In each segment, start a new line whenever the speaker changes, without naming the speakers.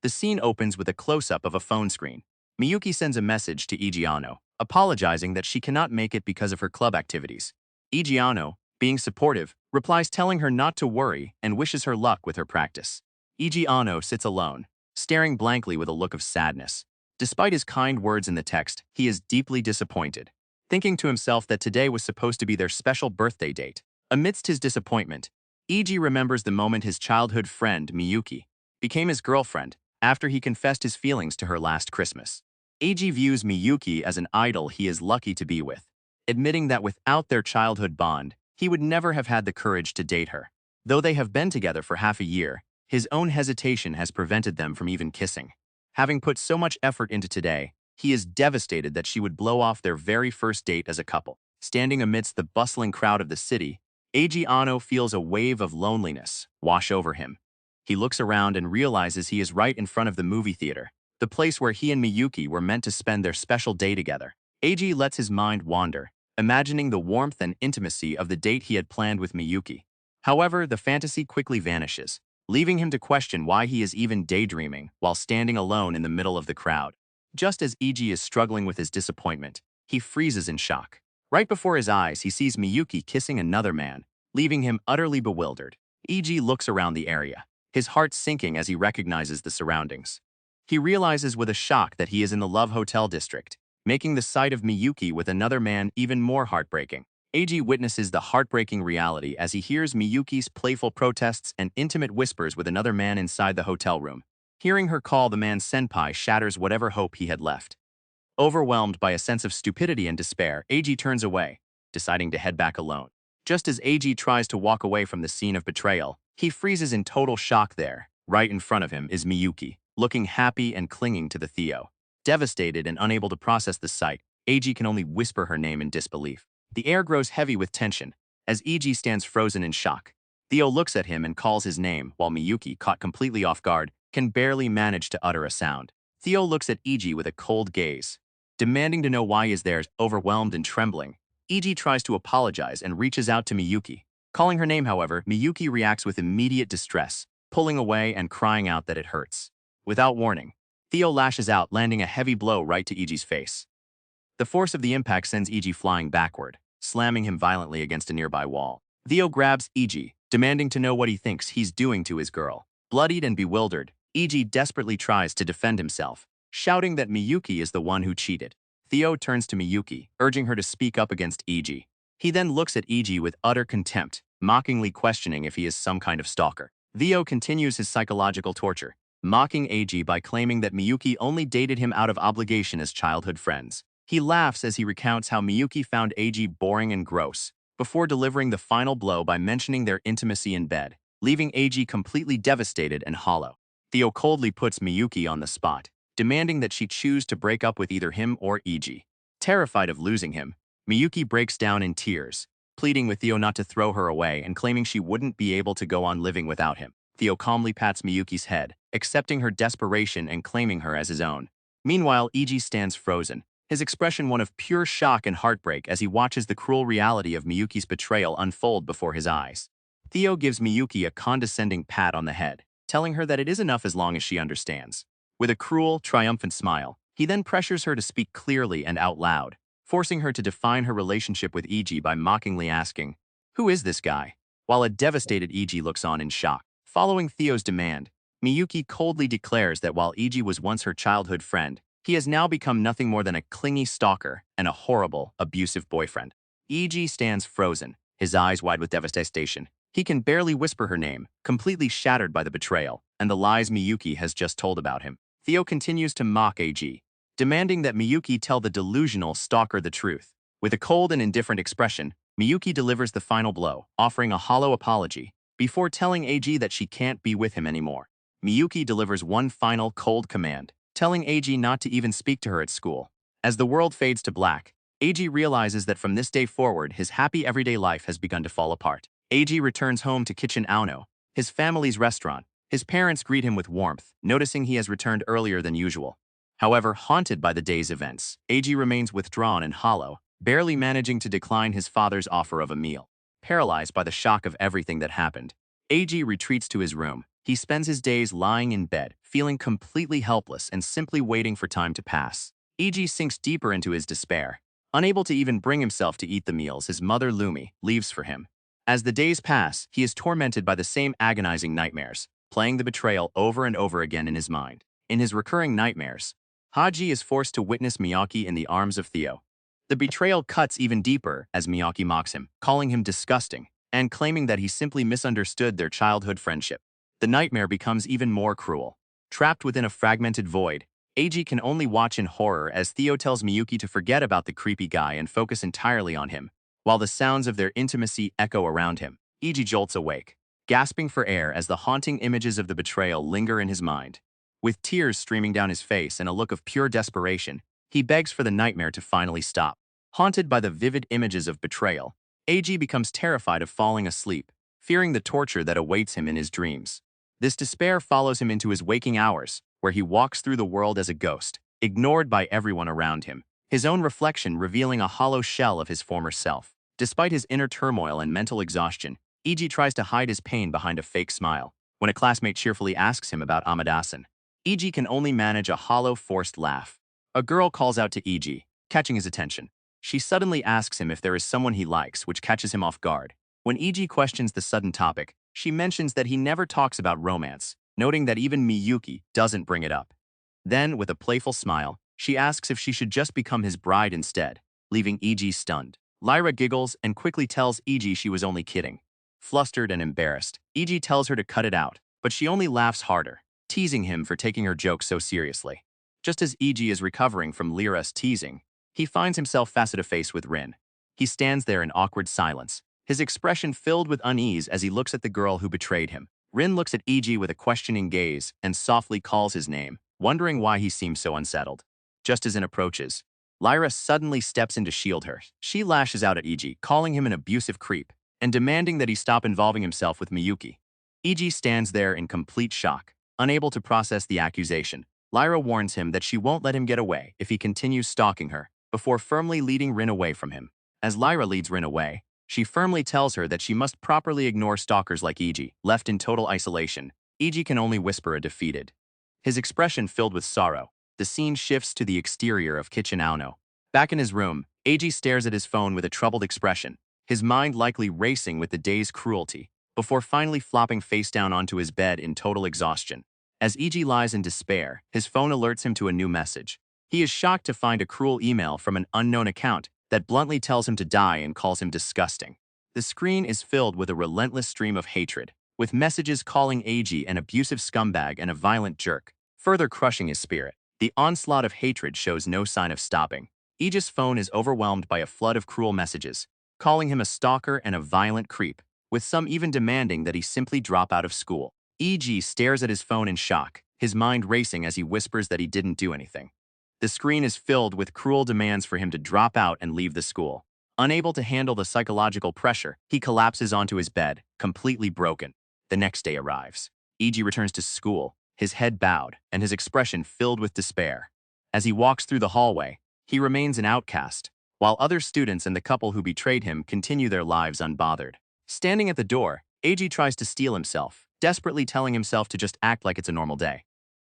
The scene opens with a close-up of a phone screen. Miyuki sends a message to Igiano, apologizing that she cannot make it because of her club activities. Igiano, being supportive, replies telling her not to worry and wishes her luck with her practice. Igiano sits alone, staring blankly with a look of sadness. Despite his kind words in the text, he is deeply disappointed, thinking to himself that today was supposed to be their special birthday date. Amidst his disappointment, Ig remembers the moment his childhood friend, Miyuki, became his girlfriend after he confessed his feelings to her last Christmas. Ig views Miyuki as an idol he is lucky to be with, admitting that without their childhood bond, he would never have had the courage to date her. Though they have been together for half a year, his own hesitation has prevented them from even kissing. Having put so much effort into today, he is devastated that she would blow off their very first date as a couple. Standing amidst the bustling crowd of the city, Eiji Ano feels a wave of loneliness wash over him. He looks around and realizes he is right in front of the movie theater, the place where he and Miyuki were meant to spend their special day together. Eiji lets his mind wander, imagining the warmth and intimacy of the date he had planned with Miyuki. However, the fantasy quickly vanishes, leaving him to question why he is even daydreaming while standing alone in the middle of the crowd. Just as Eiji is struggling with his disappointment, he freezes in shock. Right before his eyes, he sees Miyuki kissing another man, leaving him utterly bewildered. Eiji looks around the area, his heart sinking as he recognizes the surroundings. He realizes with a shock that he is in the Love Hotel district, making the sight of Miyuki with another man even more heartbreaking. Eiji witnesses the heartbreaking reality as he hears Miyuki's playful protests and intimate whispers with another man inside the hotel room. Hearing her call the man senpai shatters whatever hope he had left. Overwhelmed by a sense of stupidity and despair, Eiji turns away, deciding to head back alone. Just as Eiji tries to walk away from the scene of betrayal, he freezes in total shock there. Right in front of him is Miyuki, looking happy and clinging to the Theo. Devastated and unable to process the sight, Eiji can only whisper her name in disbelief. The air grows heavy with tension, as Eiji stands frozen in shock. Theo looks at him and calls his name, while Miyuki, caught completely off guard, can barely manage to utter a sound. Theo looks at Eiji with a cold gaze, demanding to know why he is there. Overwhelmed and trembling, Eiji tries to apologize and reaches out to Miyuki. Calling her name, however, Miyuki reacts with immediate distress, pulling away and crying out that it hurts. Without warning, Theo lashes out, landing a heavy blow right to Eiji's face. The force of the impact sends Eiji flying backward, slamming him violently against a nearby wall. Theo grabs Eiji, demanding to know what he thinks he's doing to his girl. Bloodied and bewildered, Eiji desperately tries to defend himself, shouting that Miyuki is the one who cheated. Theo turns to Miyuki, urging her to speak up against Eiji. He then looks at Eiji with utter contempt, mockingly questioning if he is some kind of stalker. Theo continues his psychological torture, mocking Eiji by claiming that Miyuki only dated him out of obligation as childhood friends. He laughs as he recounts how Miyuki found Eiji boring and gross, before delivering the final blow by mentioning their intimacy in bed, leaving Eiji completely devastated and hollow. Theo coldly puts Miyuki on the spot, demanding that she choose to break up with either him or Eiji. Terrified of losing him, Miyuki breaks down in tears, pleading with Theo not to throw her away and claiming she wouldn't be able to go on living without him. Theo calmly pats Miyuki's head, accepting her desperation and claiming her as his own. Meanwhile, Eiji stands frozen, his expression one of pure shock and heartbreak as he watches the cruel reality of Miyuki's betrayal unfold before his eyes. Theo gives Miyuki a condescending pat on the head, telling her that it is enough as long as she understands. With a cruel, triumphant smile, he then pressures her to speak clearly and out loud, forcing her to define her relationship with Eiji by mockingly asking, "Who is this guy?" While a devastated Eiji looks on in shock. Following Theo's demand, Miyuki coldly declares that while Eiji was once her childhood friend, he has now become nothing more than a clingy stalker and a horrible, abusive boyfriend. Eiji stands frozen, his eyes wide with devastation. He can barely whisper her name, completely shattered by the betrayal and the lies Miyuki has just told about him. Theo continues to mock Eiji, demanding that Miyuki tell the delusional stalker the truth. With a cold and indifferent expression, Miyuki delivers the final blow, offering a hollow apology, before telling Eiji that she can't be with him anymore. Miyuki delivers one final cold command, telling Eiji not to even speak to her at school. As the world fades to black, Eiji realizes that from this day forward, his happy everyday life has begun to fall apart. Eiji returns home to Kitchen Aono, his family's restaurant. His parents greet him with warmth, noticing he has returned earlier than usual. However, haunted by the day's events, Eiji remains withdrawn and hollow, barely managing to decline his father's offer of a meal. Paralyzed by the shock of everything that happened, Eiji retreats to his room, He spends his days lying in bed, feeling completely helpless and simply waiting for time to pass. EG sinks deeper into his despair. Unable to even bring himself to eat the meals his mother Lumi leaves for him. As the days pass, he is tormented by the same agonizing nightmares, playing the betrayal over and over again in his mind. In his recurring nightmares, Haji is forced to witness Miyake in the arms of Theo. The betrayal cuts even deeper as Miyake mocks him, calling him disgusting, and claiming that he simply misunderstood their childhood friendship. The nightmare becomes even more cruel. Trapped within a fragmented void, Eiji can only watch in horror as Theo tells Miyuki to forget about the creepy guy and focus entirely on him. While the sounds of their intimacy echo around him, Eiji jolts awake, gasping for air as the haunting images of the betrayal linger in his mind. With tears streaming down his face and a look of pure desperation, he begs for the nightmare to finally stop. Haunted by the vivid images of betrayal, Eiji becomes terrified of falling asleep, fearing the torture that awaits him in his dreams. This despair follows him into his waking hours, where he walks through the world as a ghost, ignored by everyone around him, his own reflection revealing a hollow shell of his former self. Despite his inner turmoil and mental exhaustion, Eiji tries to hide his pain behind a fake smile. When a classmate cheerfully asks him about Amadasan, Eiji can only manage a hollow, forced laugh. A girl calls out to Eiji, catching his attention. She suddenly asks him if there is someone he likes, which catches him off guard. When Eiji questions the sudden topic, she mentions that he never talks about romance, noting that even Miyuki doesn't bring it up. Then, with a playful smile, she asks if she should just become his bride instead, leaving Eiji stunned. Lyra giggles and quickly tells Eiji she was only kidding. Flustered and embarrassed, Eiji tells her to cut it out, but she only laughs harder, teasing him for taking her joke so seriously. Just as Eiji is recovering from Lyra's teasing, he finds himself face-to-face with Rin. He stands there in awkward silence, his expression filled with unease as he looks at the girl who betrayed him. Rin looks at Eiji with a questioning gaze and softly calls his name, wondering why he seems so unsettled. Just as Rin approaches, Lyra suddenly steps in to shield her. She lashes out at Eiji, calling him an abusive creep, and demanding that he stop involving himself with Miyuki. Eiji stands there in complete shock, unable to process the accusation. Lyra warns him that she won't let him get away if he continues stalking her, before firmly leading Rin away from him. As Lyra leads Rin away, she firmly tells her that she must properly ignore stalkers like Eiji. Left in total isolation, Eiji can only whisper a defeated. His expression filled with sorrow, the scene shifts to the exterior of Kitchen Aono. Back in his room, Eiji stares at his phone with a troubled expression, his mind likely racing with the day's cruelty, before finally flopping face down onto his bed in total exhaustion. As Eiji lies in despair, his phone alerts him to a new message. He is shocked to find a cruel email from an unknown account that bluntly tells him to die and calls him disgusting. The screen is filled with a relentless stream of hatred, with messages calling Eiji an abusive scumbag and a violent jerk, further crushing his spirit. The onslaught of hatred shows no sign of stopping. Eiji's phone is overwhelmed by a flood of cruel messages, calling him a stalker and a violent creep, with some even demanding that he simply drop out of school. Eiji stares at his phone in shock, his mind racing as he whispers that he didn't do anything. The screen is filled with cruel demands for him to drop out and leave the school. Unable to handle the psychological pressure, he collapses onto his bed, completely broken. The next day arrives. Eiji returns to school, his head bowed and his expression filled with despair. As he walks through the hallway, he remains an outcast, while other students and the couple who betrayed him continue their lives unbothered. Standing at the door, Eiji tries to steel himself, desperately telling himself to just act like it's a normal day.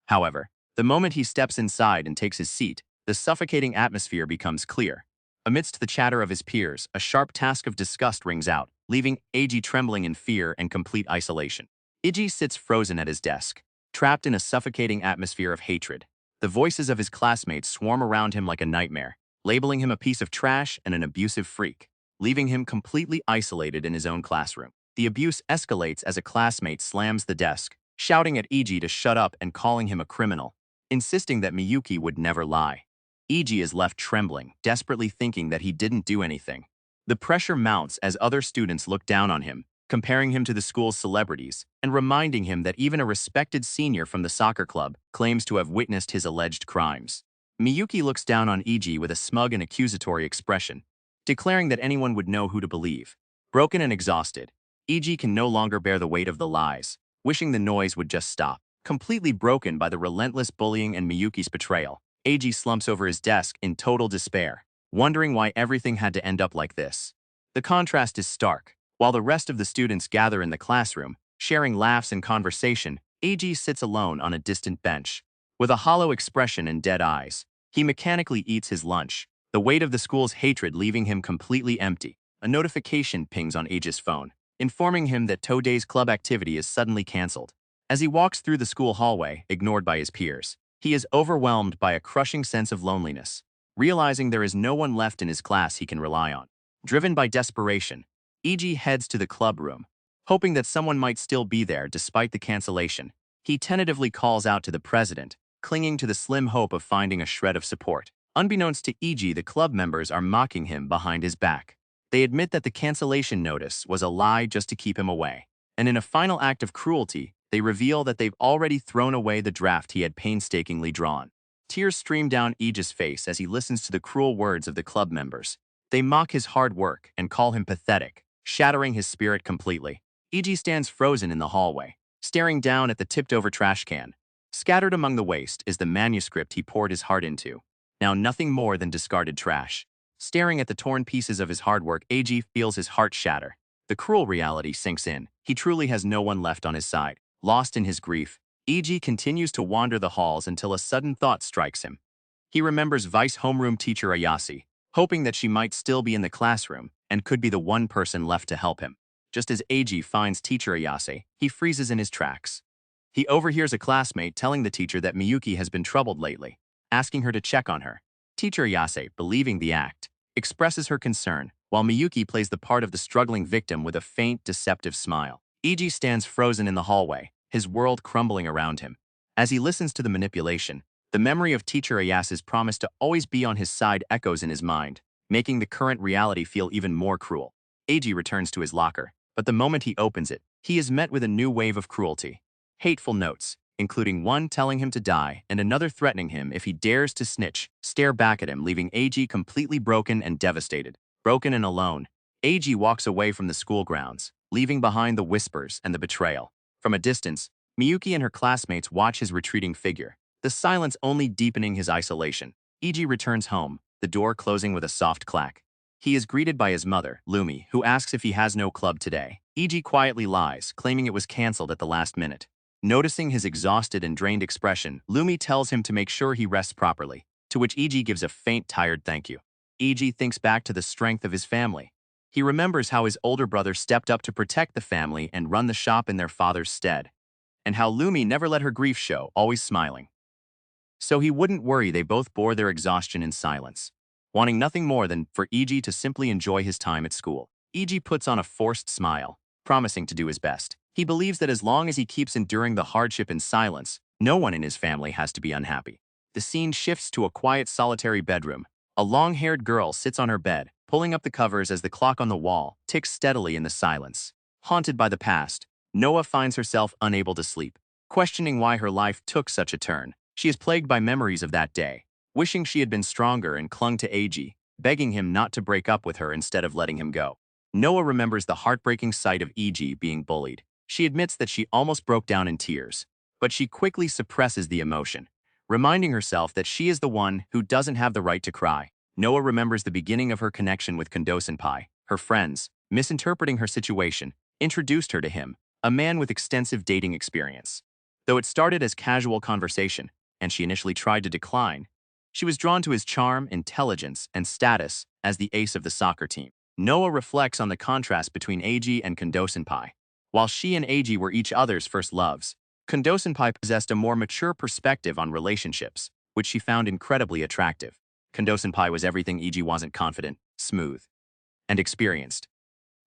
However, the moment he steps inside and takes his seat, the suffocating atmosphere becomes clear. Amidst the chatter of his peers, a sharp task of disgust rings out, leaving Eiji trembling in fear and complete isolation. Eiji sits frozen at his desk, trapped in a suffocating atmosphere of hatred. The voices of his classmates swarm around him like a nightmare, labeling him a piece of trash and an abusive freak, leaving him completely isolated in his own classroom. The abuse escalates as a classmate slams the desk, shouting at Eiji to shut up and calling him a criminal, insisting that Miyuki would never lie. Eiji is left trembling, desperately thinking that he didn't do anything. The pressure mounts as other students look down on him, comparing him to the school's celebrities, and reminding him that even a respected senior from the soccer club claims to have witnessed his alleged crimes. Miyuki looks down on Eiji with a smug and accusatory expression, declaring that anyone would know who to believe. Broken and exhausted, Eiji can no longer bear the weight of the lies, wishing the noise would just stop. Completely broken by the relentless bullying and Miyuki's betrayal, Eiji slumps over his desk in total despair, wondering why everything had to end up like this. The contrast is stark. While the rest of the students gather in the classroom, Sharing laughs and conversation, AG sits alone on a distant bench. With a hollow expression and dead eyes, he mechanically eats his lunch, the weight of the school's hatred leaving him completely empty. A notification pings on AG's phone, informing him that Today's club activity is suddenly cancelled. As he walks through the school hallway, ignored by his peers, he is overwhelmed by a crushing sense of loneliness, realizing there is no one left in his class he can rely on. Driven by desperation, EG heads to the club room, hoping that someone might still be there despite the cancellation. He tentatively calls out to the president, clinging to the slim hope of finding a shred of support. Unbeknownst to EG, the club members are mocking him behind his back. They admit that the cancellation notice was a lie just to keep him away. And in a final act of cruelty, they reveal that they've already thrown away the draft he had painstakingly drawn. Tears stream down EG's face as he listens to the cruel words of the club members. They mock his hard work and call him pathetic, shattering his spirit completely. EG stands frozen in the hallway, staring down at the tipped-over trash can. Scattered among the waste is the manuscript he poured his heart into, now nothing more than discarded trash. Staring at the torn pieces of his hard work, AG feels his heart shatter. The cruel reality sinks in. He truly has no one left on his side. Lost in his grief, EG continues to wander the halls until a sudden thought strikes him. He remembers Vice homeroom teacher Ayase, hoping that she might still be in the classroom and could be the one person left to help him. Just as AG finds teacher Ayase, he freezes in his tracks. He overhears a classmate telling the teacher that Miyuki has been troubled lately, asking her to check on her. Teacher Ayase, believing the act, expresses her concern, while Miyuki plays the part of the struggling victim with a faint, deceptive smile. EG stands frozen in the hallway, his world crumbling around him. As he listens to the manipulation, the memory of teacher Ayase's promise to always be on his side echoes in his mind, making the current reality feel even more cruel. AG returns to his locker, but the moment he opens it, he is met with a new wave of cruelty. Hateful notes, including one telling him to die and another threatening him if he dares to snitch, stare back at him, leaving AG completely broken and devastated. Broken and alone, AG walks away from the school grounds, leaving behind the whispers and the betrayal. From a distance, Miyuki and her classmates watch his retreating figure, the silence only deepening his isolation. EG returns home, the door closing with a soft clack. He is greeted by his mother, Lumi, who asks if he has no club today. EG quietly lies, claiming it was cancelled at the last minute. Noticing his exhausted and drained expression, Lumi tells him to make sure he rests properly, to which EG gives a faint, tired thank you. EG thinks back to the strength of his family. He remembers how his older brother stepped up to protect the family and run the shop in their father's stead, and how Lumi never let her grief show, always smiling. So he wouldn't worry, they both bore their exhaustion in silence, wanting nothing more than for EG to simply enjoy his time at school. EG puts on a forced smile, promising to do his best. He believes that as long as he keeps enduring the hardship in silence, no one in his family has to be unhappy. The scene shifts to a quiet, solitary bedroom. A long-haired girl sits on her bed, pulling up the covers as the clock on the wall ticks steadily in the silence. Haunted by the past, Noah finds herself unable to sleep, questioning why her life took such a turn. She is plagued by memories of that day, wishing she had been stronger and clung to AG, begging him not to break up with her instead of letting him go. Noah remembers the heartbreaking sight of EG being bullied. She admits that she almost broke down in tears, but she quickly suppresses the emotion, reminding herself that she is the one who doesn't have the right to cry. Noah remembers the beginning of her connection with Kondo-senpai. Her friends, misinterpreting her situation, introduced her to him, a man with extensive dating experience. Though it started as casual conversation, and she initially tried to decline, she was drawn to his charm, intelligence, and status as the ace of the soccer team. Noah reflects on the contrast between AG and Kondo-senpai. While she and AG were each other's first loves, Kondo-senpai possessed a more mature perspective on relationships, which she found incredibly attractive. Kondo-senpai was everything EG wasn't: confident, smooth, and experienced.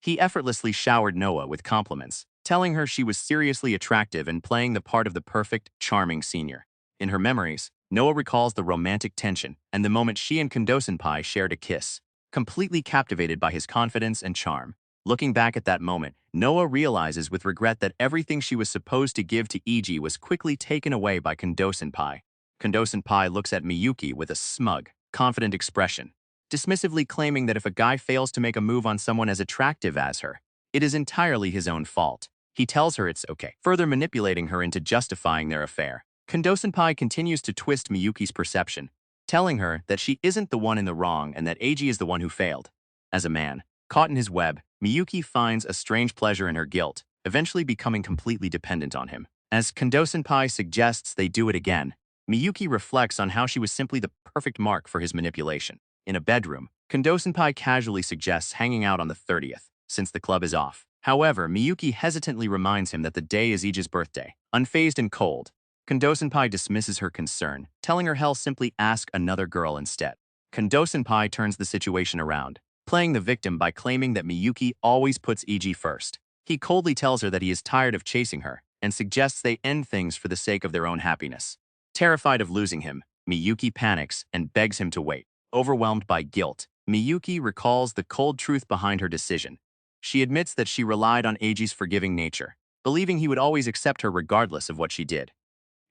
He effortlessly showered Noah with compliments, telling her she was seriously attractive and playing the part of the perfect, charming senior. In her memories, Noah recalls the romantic tension and the moment she and Kondo-senpai shared a kiss, completely captivated by his confidence and charm. Looking back at that moment, Noah realizes with regret that everything she was supposed to give to EG was quickly taken away by Kondo-senpai. Kondo-senpai looks at Miyuki with a smug, confident expression, dismissively claiming that if a guy fails to make a move on someone as attractive as her, it is entirely his own fault. He tells her it's okay, further manipulating her into justifying their affair. Kondo-senpai continues to twist Miyuki's perception, telling her that she isn't the one in the wrong and that AG is the one who failed. As a man, caught in his web, Miyuki finds a strange pleasure in her guilt, eventually becoming completely dependent on him. As Kondo-senpai suggests they do it again, Miyuki reflects on how she was simply the perfect mark for his manipulation. In a bedroom, Kondo-senpai casually suggests hanging out on the 30th, since the club is off. However, Miyuki hesitantly reminds him that the day is Iji's birthday. Unfazed and cold, Kondo-senpai dismisses her concern, telling her he'll simply ask another girl instead. Kondo-senpai turns the situation around, playing the victim by claiming that Miyuki always puts Iji first. He coldly tells her that he is tired of chasing her and suggests they end things for the sake of their own happiness. Terrified of losing him, Miyuki panics and begs him to wait. Overwhelmed by guilt, Miyuki recalls the cold truth behind her decision. She admits that she relied on Eiji's forgiving nature, believing he would always accept her regardless of what she did.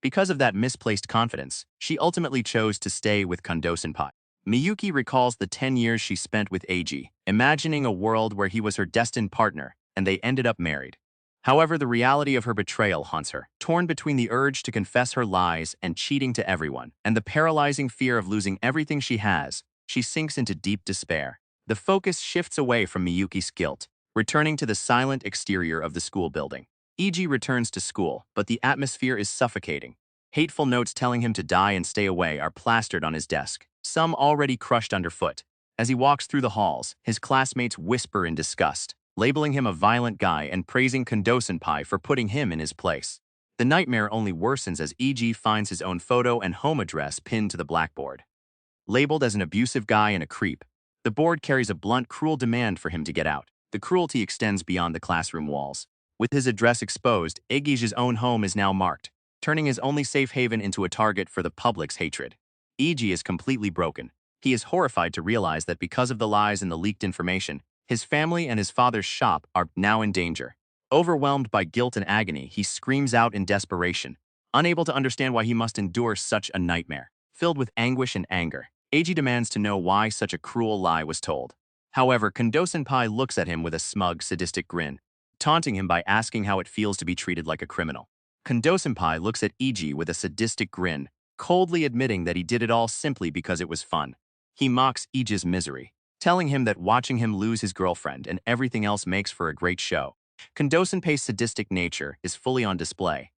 Because of that misplaced confidence, she ultimately chose to stay with Kondo-senpai. Miyuki recalls the 10 years she spent with Eiji, imagining a world where he was her destined partner, and they ended up married. However, the reality of her betrayal haunts her, torn between the urge to confess her lies and cheating to everyone, and the paralyzing fear of losing everything she has. She sinks into deep despair. The focus shifts away from Miyuki's guilt, returning to the silent exterior of the school building. Eiji returns to school, but the atmosphere is suffocating. Hateful notes telling him to die and stay away are plastered on his desk, some already crushed underfoot. As he walks through the halls, his classmates whisper in disgust, labeling him a violent guy and praising Kondo-senpai for putting him in his place. The nightmare only worsens as Eiji finds his own photo and home address pinned to the blackboard. Labeled as an abusive guy and a creep, the board carries a blunt, cruel demand for him to get out. The cruelty extends beyond the classroom walls. With his address exposed, Eiji's own home is now marked, turning his only safe haven into a target for the public's hatred. Eiji is completely broken. He is horrified to realize that because of the lies and the leaked information, his family and his father's shop are now in danger. Overwhelmed by guilt and agony, he screams out in desperation, unable to understand why he must endure such a nightmare. Filled with anguish and anger, Eiji demands to know why such a cruel lie was told. However, Kondo-senpai looks at him with a smug, sadistic grin, taunting him by asking how it feels to be treated like a criminal. Kondo-senpai looks at Eiji with a sadistic grin, coldly admitting that he did it all simply because it was fun. He mocks Eiji's misery, telling him that watching him lose his girlfriend and everything else makes for a great show. Kondo-senpai's sadistic nature is fully on display.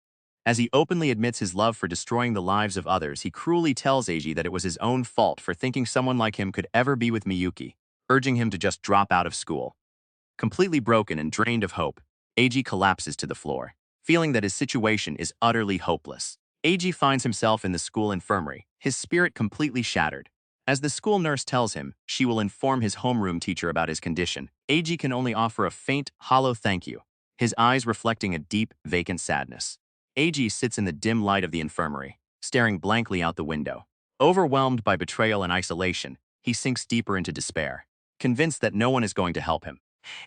As he openly admits his love for destroying the lives of others, he cruelly tells Eiji that it was his own fault for thinking someone like him could ever be with Miyuki, urging him to just drop out of school. Completely broken and drained of hope, Eiji collapses to the floor, feeling that his situation is utterly hopeless. Eiji finds himself in the school infirmary, his spirit completely shattered. As the school nurse tells him she will inform his homeroom teacher about his condition, Eiji can only offer a faint, hollow thank you, his eyes reflecting a deep, vacant sadness. Eiji sits in the dim light of the infirmary, staring blankly out the window. Overwhelmed by betrayal and isolation, he sinks deeper into despair, convinced that no one is going to help him.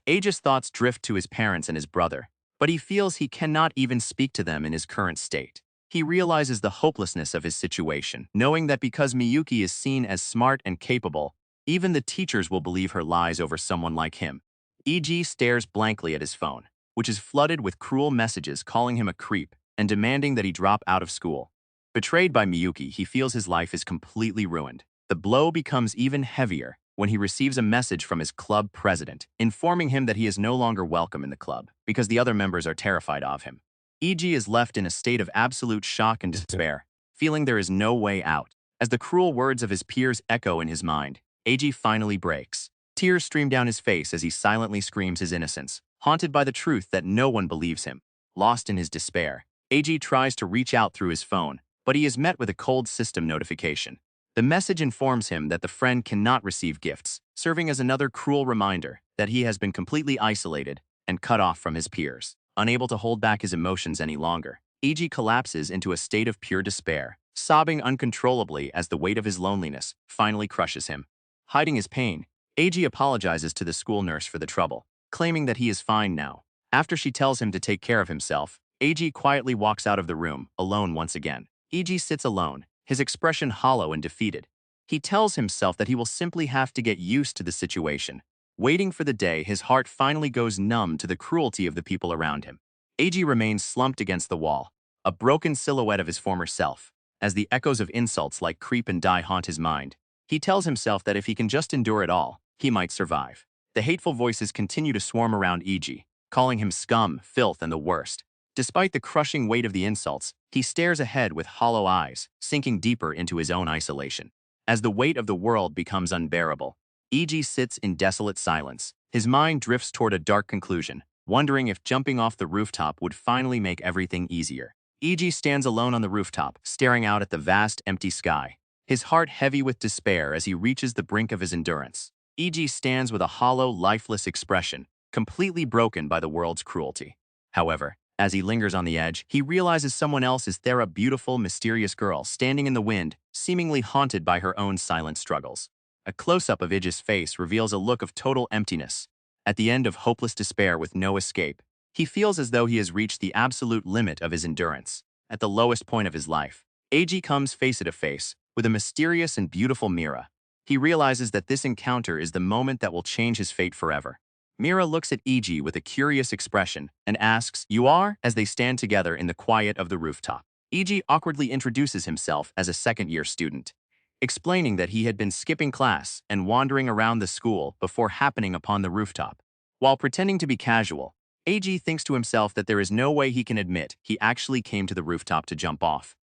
Eiji's thoughts drift to his parents and his brother, but he feels he cannot even speak to them in his current state. He realizes the hopelessness of his situation, knowing that because Miyuki is seen as smart and capable, even the teachers will believe her lies over someone like him. Eiji stares blankly at his phone, which is flooded with cruel messages calling him a creep and demanding that he drop out of school. Betrayed by Miyuki, he feels his life is completely ruined. The blow becomes even heavier when he receives a message from his club president, informing him that he is no longer welcome in the club because the other members are terrified of him. Eiji is left in a state of absolute shock and despair, feeling there is no way out. As the cruel words of his peers echo in his mind, Eiji finally breaks. Tears stream down his face as he silently screams his innocence, haunted by the truth that no one believes him. Lost in his despair, Eiji tries to reach out through his phone, but he is met with a cold system notification. The message informs him that the friend cannot receive gifts, serving as another cruel reminder that he has been completely isolated and cut off from his peers. Unable to hold back his emotions any longer, Eiji collapses into a state of pure despair, sobbing uncontrollably as the weight of his loneliness finally crushes him. Hiding his pain, Eiji apologizes to the school nurse for the trouble, claiming that he is fine now. After she tells him to take care of himself, Eiji quietly walks out of the room, alone once again. Eiji sits alone, his expression hollow and defeated. He tells himself that he will simply have to get used to the situation, waiting for the day his heart finally goes numb to the cruelty of the people around him. Eiji remains slumped against the wall, a broken silhouette of his former self. As the echoes of insults like creep and die haunt his mind, he tells himself that if he can just endure it all, he might survive. The hateful voices continue to swarm around Eiji, calling him scum, filth, and the worst. Despite the crushing weight of the insults, he stares ahead with hollow eyes, sinking deeper into his own isolation. As the weight of the world becomes unbearable, E.G. sits in desolate silence. His mind drifts toward a dark conclusion, wondering if jumping off the rooftop would finally make everything easier. E.G. stands alone on the rooftop, staring out at the vast, empty sky, his heart heavy with despair as he reaches the brink of his endurance. E.G. stands with a hollow, lifeless expression, completely broken by the world's cruelty. However, as he lingers on the edge, he realizes someone else is there, a beautiful, mysterious girl standing in the wind, seemingly haunted by her own silent struggles. A close-up of Ige's face reveals a look of total emptiness. At the end of hopeless despair with no escape, he feels as though he has reached the absolute limit of his endurance. At the lowest point of his life, Eiji comes face-to-face with a mysterious and beautiful Mira. He realizes that this encounter is the moment that will change his fate forever. Mira looks at Eiji with a curious expression and asks, "You are?" as they stand together in the quiet of the rooftop. Eiji awkwardly introduces himself as a second-year student, explaining that he had been skipping class and wandering around the school before happening upon the rooftop. While pretending to be casual, Eiji thinks to himself that there is no way he can admit he actually came to the rooftop to jump off.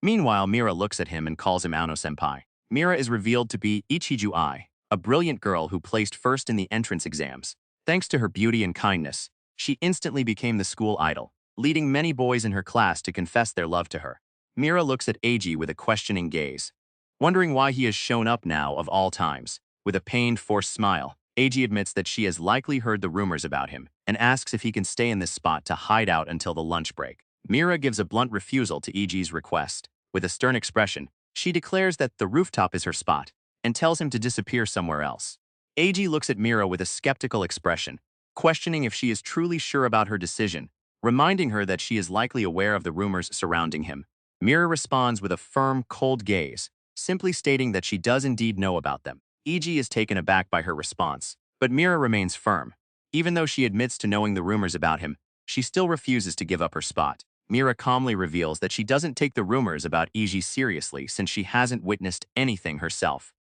Meanwhile, Mira looks at him and calls him Ano-senpai. Mira is revealed to be Ichiju Ai, a brilliant girl who placed first in the entrance exams. Thanks to her beauty and kindness, she instantly became the school idol, leading many boys in her class to confess their love to her. Mira looks at Eiji with a questioning gaze, wondering why he has shown up now of all times. With a pained, forced smile, Eiji admits that she has likely heard the rumors about him and asks if he can stay in this spot to hide out until the lunch break. Mira gives a blunt refusal to Eiji's request. With a stern expression, she declares that the rooftop is her spot and tells him to disappear somewhere else. Eiji looks at Mira with a skeptical expression, questioning if she is truly sure about her decision, reminding her that she is likely aware of the rumors surrounding him. Mira responds with a firm, cold gaze, simply stating that she does indeed know about them. Eiji is taken aback by her response, but Mira remains firm. Even though she admits to knowing the rumors about him, she still refuses to give up her spot. Mira calmly reveals that she doesn't take the rumors about Eiji seriously since she hasn't witnessed anything herself.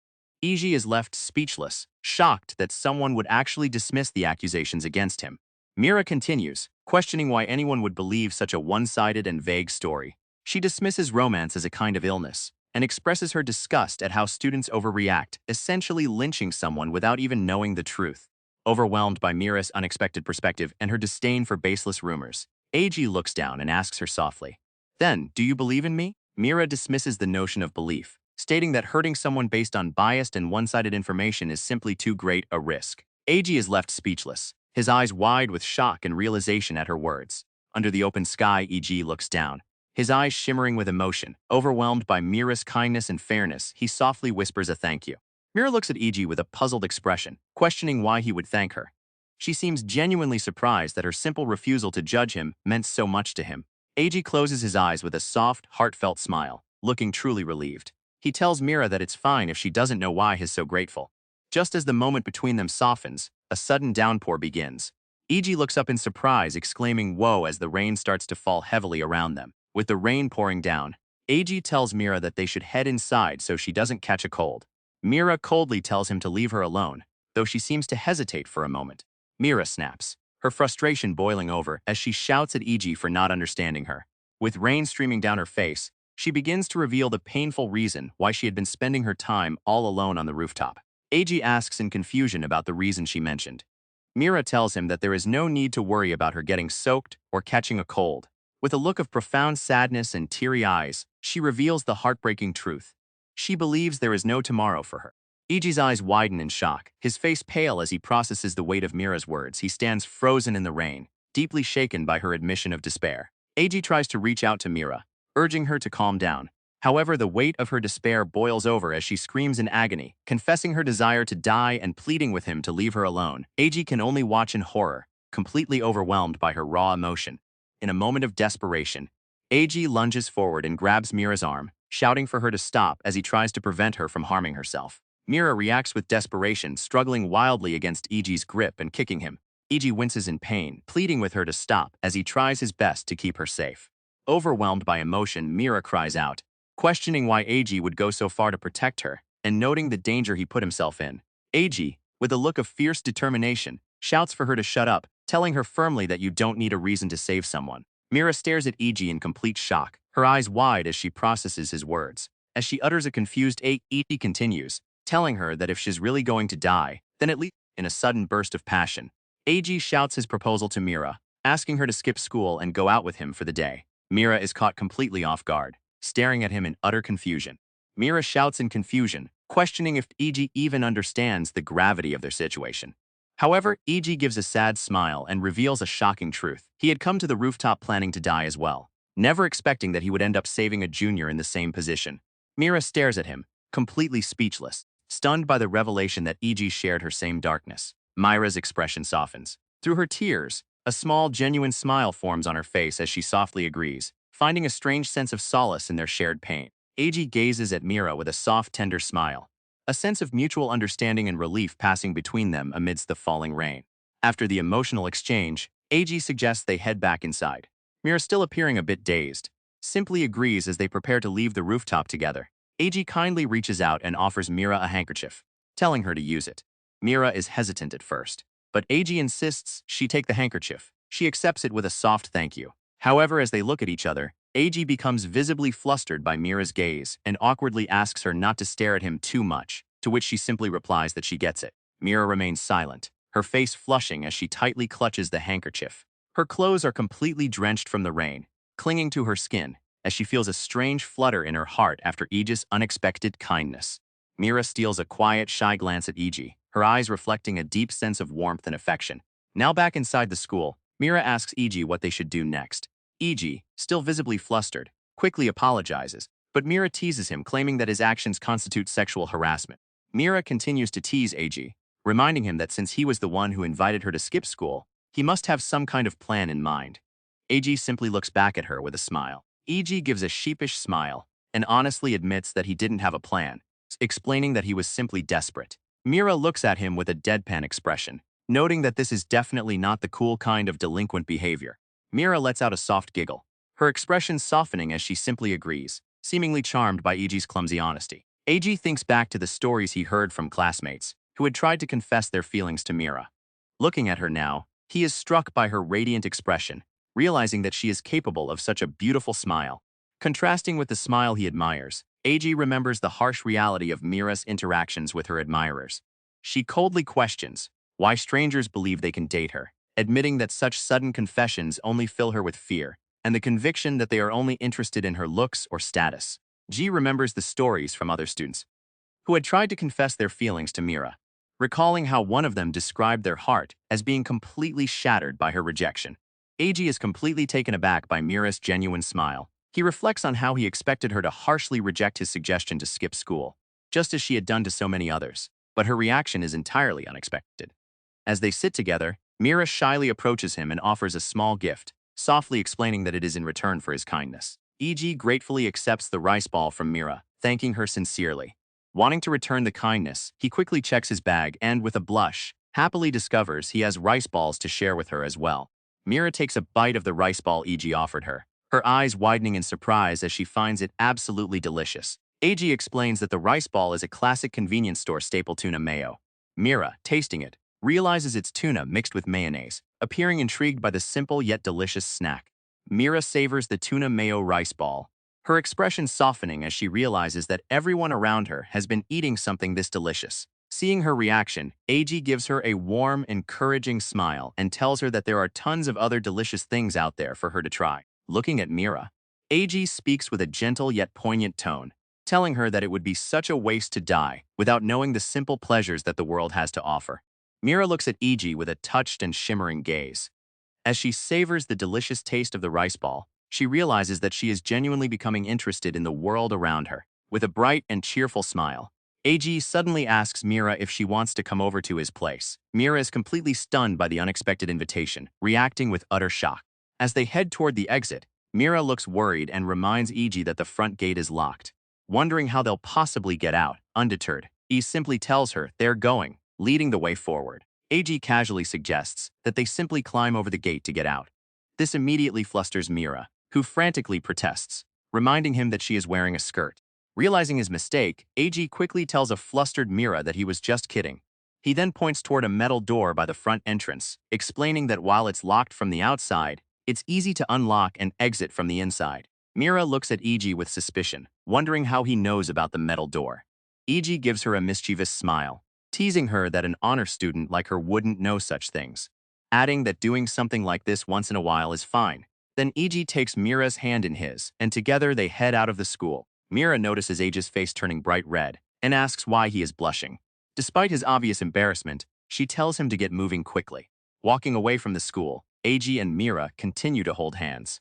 Eiji is left speechless, shocked that someone would actually dismiss the accusations against him. Mira continues, questioning why anyone would believe such a one-sided and vague story. She dismisses romance as a kind of illness and expresses her disgust at how students overreact, essentially lynching someone without even knowing the truth. Overwhelmed by Mira's unexpected perspective and her disdain for baseless rumors, Eiji looks down and asks her softly, "Then, do you believe in me?" Mira dismisses the notion of belief, stating that hurting someone based on biased and one-sided information is simply too great a risk. Eiji is left speechless, his eyes wide with shock and realization at her words. Under the open sky, Eiji looks down, his eyes shimmering with emotion. Overwhelmed by Mira's kindness and fairness, he softly whispers a thank you. Mira looks at Eiji with a puzzled expression, questioning why he would thank her. She seems genuinely surprised that her simple refusal to judge him meant so much to him. Eiji closes his eyes with a soft, heartfelt smile, looking truly relieved. He tells Mira that it's fine if she doesn't know why he's so grateful. Just as the moment between them softens, a sudden downpour begins. Eiji looks up in surprise, exclaiming "Whoa" as the rain starts to fall heavily around them. With the rain pouring down, Eiji tells Mira that they should head inside so she doesn't catch a cold. Mira coldly tells him to leave her alone, though she seems to hesitate for a moment. Mira snaps, her frustration boiling over as she shouts at Eiji for not understanding her. With rain streaming down her face, she begins to reveal the painful reason why she had been spending her time all alone on the rooftop. Eiji asks in confusion about the reason she mentioned. Mira tells him that there is no need to worry about her getting soaked or catching a cold. With a look of profound sadness and teary eyes, she reveals the heartbreaking truth. She believes there is no tomorrow for her. Eiji's eyes widen in shock, his face pale as he processes the weight of Mira's words. He stands frozen in the rain, deeply shaken by her admission of despair. Eiji tries to reach out to Mira, urging her to calm down. However, the weight of her despair boils over as she screams in agony, confessing her desire to die and pleading with him to leave her alone. Eiji can only watch in horror, completely overwhelmed by her raw emotion. In a moment of desperation, Eiji lunges forward and grabs Mira's arm, shouting for her to stop as he tries to prevent her from harming herself. Mira reacts with desperation, struggling wildly against Eiji's grip and kicking him. Eiji winces in pain, pleading with her to stop as he tries his best to keep her safe. Overwhelmed by emotion, Mira cries out, questioning why Eiji would go so far to protect her, and noting the danger he put himself in. Eiji, with a look of fierce determination, shouts for her to shut up, telling her firmly that you don't need a reason to save someone. Mira stares at Iji in complete shock, her eyes wide as she processes his words. As she utters a confused Iji continues, telling her that if she's really going to die, then at least in a sudden burst of passion. Eiji shouts his proposal to Mira, asking her to skip school and go out with him for the day. Mira is caught completely off guard, staring at him in utter confusion. Mira shouts in confusion, questioning if Eiji even understands the gravity of their situation. However, Eiji gives a sad smile and reveals a shocking truth. He had come to the rooftop planning to die as well, never expecting that he would end up saving a junior in the same position. Mira stares at him, completely speechless, stunned by the revelation that Eiji shared her same darkness. Mira's expression softens. Through her tears, a small, genuine smile forms on her face as she softly agrees, finding a strange sense of solace in their shared pain. Eiji gazes at Mira with a soft, tender smile, a sense of mutual understanding and relief passing between them amidst the falling rain. After the emotional exchange, Eiji suggests they head back inside. Mira, still appearing a bit dazed, simply agrees as they prepare to leave the rooftop together. Eiji kindly reaches out and offers Mira a handkerchief, telling her to use it. Mira is hesitant at first, but Eiji insists she take the handkerchief. She accepts it with a soft thank you. However, as they look at each other, Eiji becomes visibly flustered by Mira's gaze and awkwardly asks her not to stare at him too much, to which she simply replies that she gets it. Mira remains silent, her face flushing as she tightly clutches the handkerchief. Her clothes are completely drenched from the rain, clinging to her skin, as she feels a strange flutter in her heart after Eiji's unexpected kindness. Mira steals a quiet, shy glance at Eiji, her eyes reflecting a deep sense of warmth and affection. Now back inside the school, Mira asks Eiji what they should do next. Eiji, still visibly flustered, quickly apologizes, but Mira teases him, claiming that his actions constitute sexual harassment. Mira continues to tease Eiji, reminding him that since he was the one who invited her to skip school, he must have some kind of plan in mind. Eiji simply looks back at her with a smile. Eiji gives a sheepish smile and honestly admits that he didn't have a plan, explaining that he was simply desperate. Mira looks at him with a deadpan expression, noting that this is definitely not the cool kind of delinquent behavior. Mira lets out a soft giggle, her expression softening as she simply agrees, seemingly charmed by Eiji's clumsy honesty. Eiji thinks back to the stories he heard from classmates who had tried to confess their feelings to Mira. Looking at her now, he is struck by her radiant expression, realizing that she is capable of such a beautiful smile. Contrasting with the smile he admires, Eiji remembers the harsh reality of Mira's interactions with her admirers. She coldly questions why strangers believe they can date her, admitting that such sudden confessions only fill her with fear and the conviction that they are only interested in her looks or status. G remembers the stories from other students who had tried to confess their feelings to Mira, recalling how one of them described their heart as being completely shattered by her rejection. Eiji is completely taken aback by Mira's genuine smile. He reflects on how he expected her to harshly reject his suggestion to skip school, just as she had done to so many others, but her reaction is entirely unexpected. As they sit together, Mira shyly approaches him and offers a small gift, softly explaining that it is in return for his kindness. Eiji gratefully accepts the rice ball from Mira, thanking her sincerely. Wanting to return the kindness, he quickly checks his bag and, with a blush, happily discovers he has rice balls to share with her as well. Mira takes a bite of the rice ball Eiji offered her, her eyes widening in surprise as she finds it absolutely delicious. Eiji explains that the rice ball is a classic convenience store staple tuna mayo. Mira, tasting it, realizes it's tuna mixed with mayonnaise, appearing intrigued by the simple yet delicious snack. Mira savors the tuna mayo rice ball, her expression softening as she realizes that everyone around her has been eating something this delicious. Seeing her reaction, Eiji gives her a warm, encouraging smile and tells her that there are tons of other delicious things out there for her to try. Looking at Mira, Eiji speaks with a gentle yet poignant tone, telling her that it would be such a waste to die without knowing the simple pleasures that the world has to offer. Mira looks at Eiji with a touched and shimmering gaze. As she savors the delicious taste of the rice ball, she realizes that she is genuinely becoming interested in the world around her. With a bright and cheerful smile, Eiji suddenly asks Mira if she wants to come over to his place. Mira is completely stunned by the unexpected invitation, reacting with utter shock. As they head toward the exit, Mira looks worried and reminds Eiji that the front gate is locked. Wondering how they'll possibly get out, undeterred, he simply tells her they're going, leading the way forward. Eiji casually suggests that they simply climb over the gate to get out. This immediately flusters Mira, who frantically protests, reminding him that she is wearing a skirt. Realizing his mistake, Eiji quickly tells a flustered Mira that he was just kidding. He then points toward a metal door by the front entrance, explaining that while it's locked from the outside, it's easy to unlock and exit from the inside. Mira looks at Iji with suspicion, wondering how he knows about the metal door. Iji gives her a mischievous smile, teasing her that an honor student like her wouldn't know such things, adding that doing something like this once in a while is fine. Then Iji takes Mira's hand in his, and together they head out of the school. Mira notices Eiji's face turning bright red and asks why he is blushing. Despite his obvious embarrassment, she tells him to get moving quickly. Walking away from the school, Eiji and Mira continue to hold hands.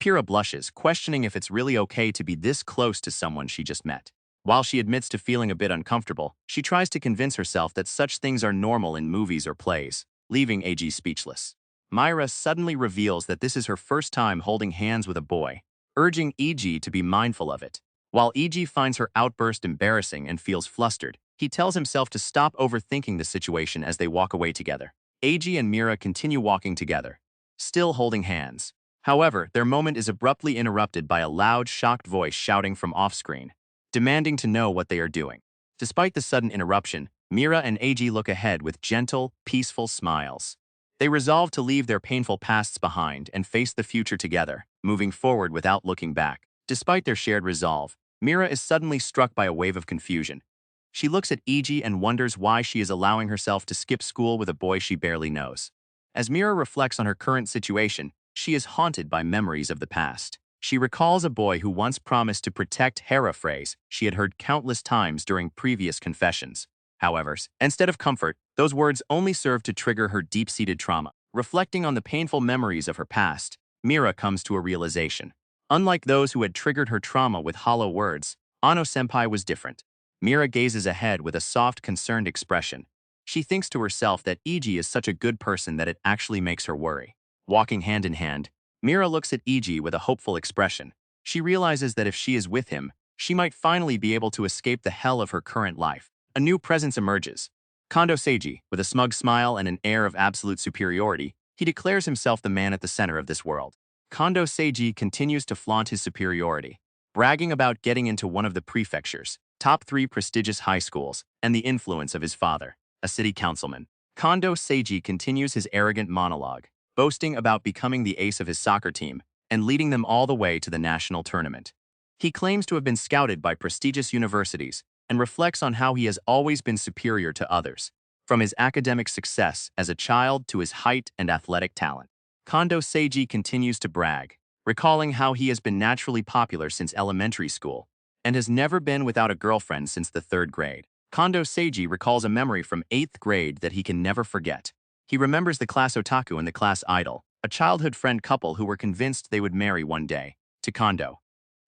Pyrrha blushes, questioning if it's really okay to be this close to someone she just met. While she admits to feeling a bit uncomfortable, she tries to convince herself that such things are normal in movies or plays, leaving Eiji speechless. Myra suddenly reveals that this is her first time holding hands with a boy, urging Eiji to be mindful of it. While Eiji finds her outburst embarrassing and feels flustered, he tells himself to stop overthinking the situation as they walk away together. Eiji and Mira continue walking together, still holding hands. However, their moment is abruptly interrupted by a loud, shocked voice shouting from off-screen, demanding to know what they are doing. Despite the sudden interruption, Mira and Eiji look ahead with gentle, peaceful smiles. They resolve to leave their painful pasts behind and face the future together, moving forward without looking back. Despite their shared resolve, Mira is suddenly struck by a wave of confusion. She looks at Eiji and wonders why she is allowing herself to skip school with a boy she barely knows. As Mira reflects on her current situation, she is haunted by memories of the past. She recalls a boy who once promised to protect Hera, a phrase she had heard countless times during previous confessions. However, instead of comfort, those words only serve to trigger her deep-seated trauma. Reflecting on the painful memories of her past, Mira comes to a realization. Unlike those who had triggered her trauma with hollow words, Ano-senpai was different. Mira gazes ahead with a soft, concerned expression. She thinks to herself that Eiji is such a good person that it actually makes her worry. Walking hand in hand, Mira looks at Eiji with a hopeful expression. She realizes that if she is with him, she might finally be able to escape the hell of her current life. A new presence emerges. Kondo Seiji, with a smug smile and an air of absolute superiority, he declares himself the man at the center of this world. Kondo Seiji continues to flaunt his superiority, bragging about getting into one of the prefecture's top 3 prestigious high schools and the influence of his father, a city councilman. Kondo Seiji continues his arrogant monologue, boasting about becoming the ace of his soccer team and leading them all the way to the national tournament. He claims to have been scouted by prestigious universities and reflects on how he has always been superior to others, from his academic success as a child to his height and athletic talent. Kondo Seiji continues to brag, recalling how he has been naturally popular since elementary school and has never been without a girlfriend since the 3rd grade. Kondo Seiji recalls a memory from 8th grade that he can never forget. He remembers the class otaku and the class idol, a childhood friend couple who were convinced they would marry one day. To Kondo,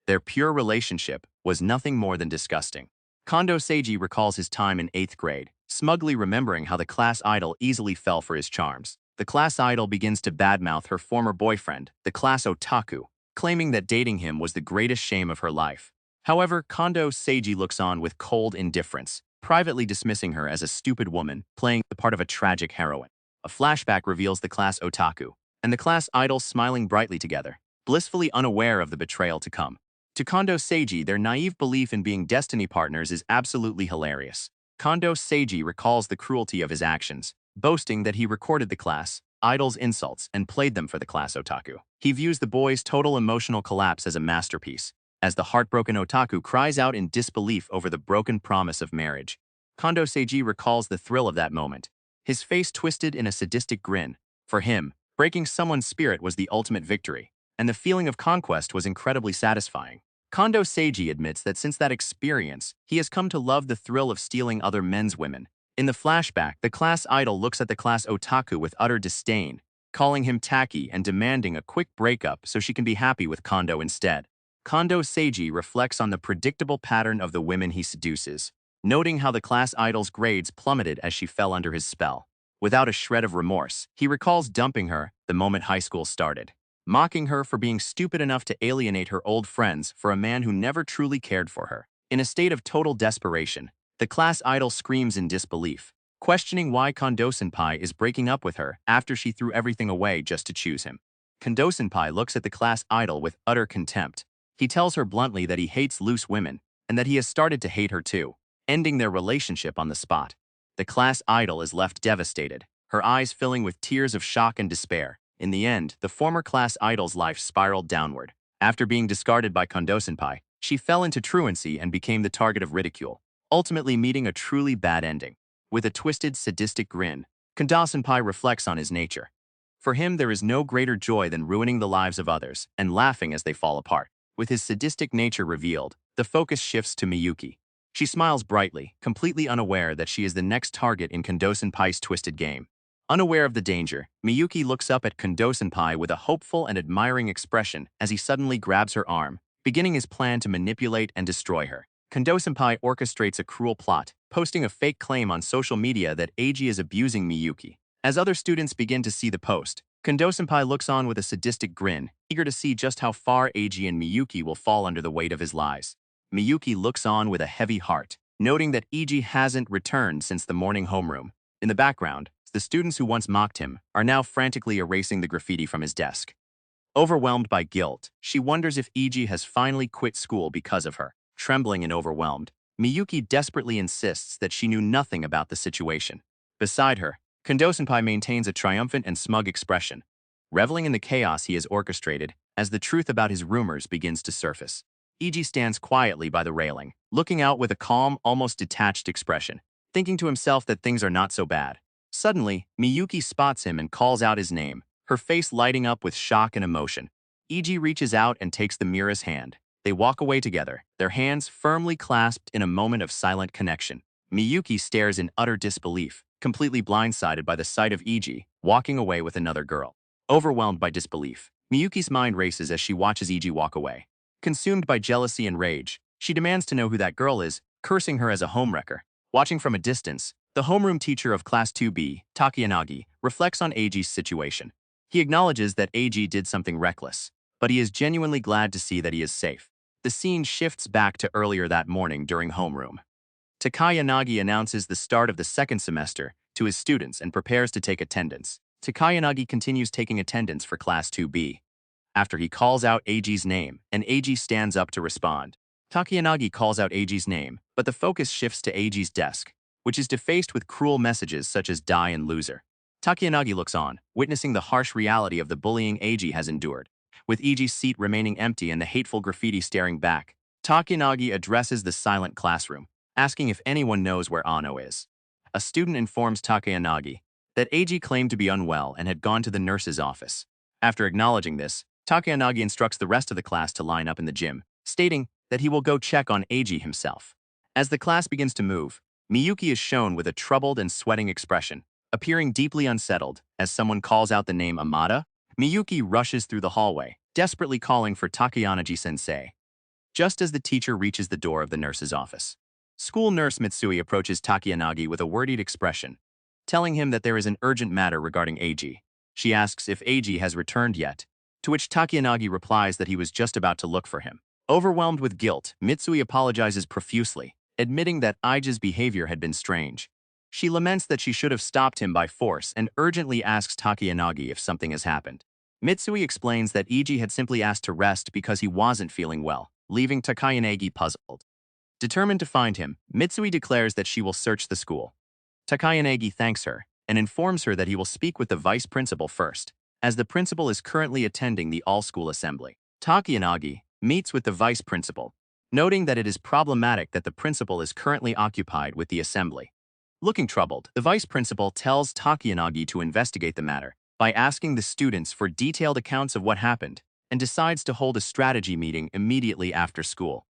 their pure relationship was nothing more than disgusting. Kondo Seiji recalls his time in 8th grade, smugly remembering how the class idol easily fell for his charms. The class idol begins to badmouth her former boyfriend, the class otaku, claiming that dating him was the greatest shame of her life. However, Kondo Seiji looks on with cold indifference, privately dismissing her as a stupid woman playing the part of a tragic heroine. A flashback reveals the class otaku and the class idol smiling brightly together, blissfully unaware of the betrayal to come. To Kondo Seiji, their naive belief in being destiny partners is absolutely hilarious. Kondo Seiji recalls the cruelty of his actions, boasting that he recorded the class idol's insults and played them for the class otaku. He views the boy's total emotional collapse as a masterpiece, as the heartbroken otaku cries out in disbelief over the broken promise of marriage. Kondo Seiji recalls the thrill of that moment, his face twisted in a sadistic grin. For him, breaking someone's spirit was the ultimate victory, and the feeling of conquest was incredibly satisfying. Kondo Seiji admits that since that experience, he has come to love the thrill of stealing other men's women. In the flashback, the class idol looks at the class otaku with utter disdain, calling him tacky and demanding a quick breakup so she can be happy with Kondo instead. Kondo Seiji reflects on the predictable pattern of the women he seduces, noting how the class idol's grades plummeted as she fell under his spell. Without a shred of remorse, he recalls dumping her the moment high school started, mocking her for being stupid enough to alienate her old friends for a man who never truly cared for her. In a state of total desperation, the class idol screams in disbelief, questioning why Kondo-senpai is breaking up with her after she threw everything away just to choose him. Kondo-senpai looks at the class idol with utter contempt. He tells her bluntly that he hates loose women and that he has started to hate her too, ending their relationship on the spot. The class idol is left devastated, her eyes filling with tears of shock and despair. In the end, the former class idol's life spiraled downward. After being discarded by Kondo-senpai, she fell into truancy and became the target of ridicule, ultimately meeting a truly bad ending. With a twisted, sadistic grin, Kondo-senpai reflects on his nature. For him, there is no greater joy than ruining the lives of others and laughing as they fall apart. With his sadistic nature revealed, the focus shifts to Miyuki. She smiles brightly, completely unaware that she is the next target in Kondo-senpai's twisted game. Unaware of the danger, Miyuki looks up at Kondo-senpai with a hopeful and admiring expression as he suddenly grabs her arm, beginning his plan to manipulate and destroy her. Kondo-senpai orchestrates a cruel plot, posting a fake claim on social media that Eiji is abusing Miyuki. As other students begin to see the post, Kondo-senpai looks on with a sadistic grin, eager to see just how far Eiji and Miyuki will fall under the weight of his lies. Miyuki looks on with a heavy heart, noting that Eiji hasn't returned since the morning homeroom. In the background, the students who once mocked him are now frantically erasing the graffiti from his desk. Overwhelmed by guilt, she wonders if Eiji has finally quit school because of her. Trembling and overwhelmed, Miyuki desperately insists that she knew nothing about the situation. Beside her, Kondo-senpai maintains a triumphant and smug expression, reveling in the chaos he has orchestrated as the truth about his rumors begins to surface. Eiji stands quietly by the railing, looking out with a calm, almost detached expression, thinking to himself that things are not so bad. Suddenly, Miyuki spots him and calls out his name, her face lighting up with shock and emotion. Eiji reaches out and takes the Mira's hand. They walk away together, their hands firmly clasped in a moment of silent connection. Miyuki stares in utter disbelief, completely blindsided by the sight of Eiji walking away with another girl. Overwhelmed by disbelief, Miyuki's mind races as she watches Eiji walk away. Consumed by jealousy and rage, she demands to know who that girl is, cursing her as a homewrecker. Watching from a distance, the homeroom teacher of Class 2B, Takeyanagi, reflects on Eiji's situation. He acknowledges that Eiji did something reckless, but he is genuinely glad to see that he is safe. The scene shifts back to earlier that morning during homeroom. Takeyanagi announces the start of the second semester to his students and prepares to take attendance. Takeyanagi continues taking attendance for Class 2B. After he calls out Eiji's name, and Eiji stands up to respond. Takeyanagi calls out Eiji's name, but the focus shifts to Eiji's desk, which is defaced with cruel messages such as die and loser. Takeyanagi looks on, witnessing the harsh reality of the bullying Eiji has endured. With Eiji's seat remaining empty and the hateful graffiti staring back, Takeyanagi addresses the silent classroom, asking if anyone knows where Ano is. A student informs Takeyanagi that Eiji claimed to be unwell and had gone to the nurse's office. After acknowledging this, Takeyanagi instructs the rest of the class to line up in the gym, stating that he will go check on Eiji himself. As the class begins to move, Miyuki is shown with a troubled and sweating expression, appearing deeply unsettled as someone calls out the name Amada. Miyuki rushes through the hallway, desperately calling for Takeyanagi-sensei. Just as the teacher reaches the door of the nurse's office, school nurse Mitsui approaches Takeyanagi with a worried expression, telling him that there is an urgent matter regarding Eiji. She asks if Eiji has returned yet, to which Takeyanagi replies that he was just about to look for him. Overwhelmed with guilt, Mitsui apologizes profusely, admitting that Eiji's behavior had been strange. She laments that she should have stopped him by force and urgently asks Takeyanagi if something has happened. Mitsui explains that Eiji had simply asked to rest because he wasn't feeling well, leaving Takeyanagi puzzled. Determined to find him, Mitsui declares that she will search the school. Takeyanagi thanks her and informs her that he will speak with the vice principal first, as the principal is currently attending the all-school assembly. Takeyanagi meets with the vice principal, noting that it is problematic that the principal is currently occupied with the assembly. Looking troubled, the vice principal tells Takeyanagi to investigate the matter by asking the students for detailed accounts of what happened and decides to hold a strategy meeting immediately after school.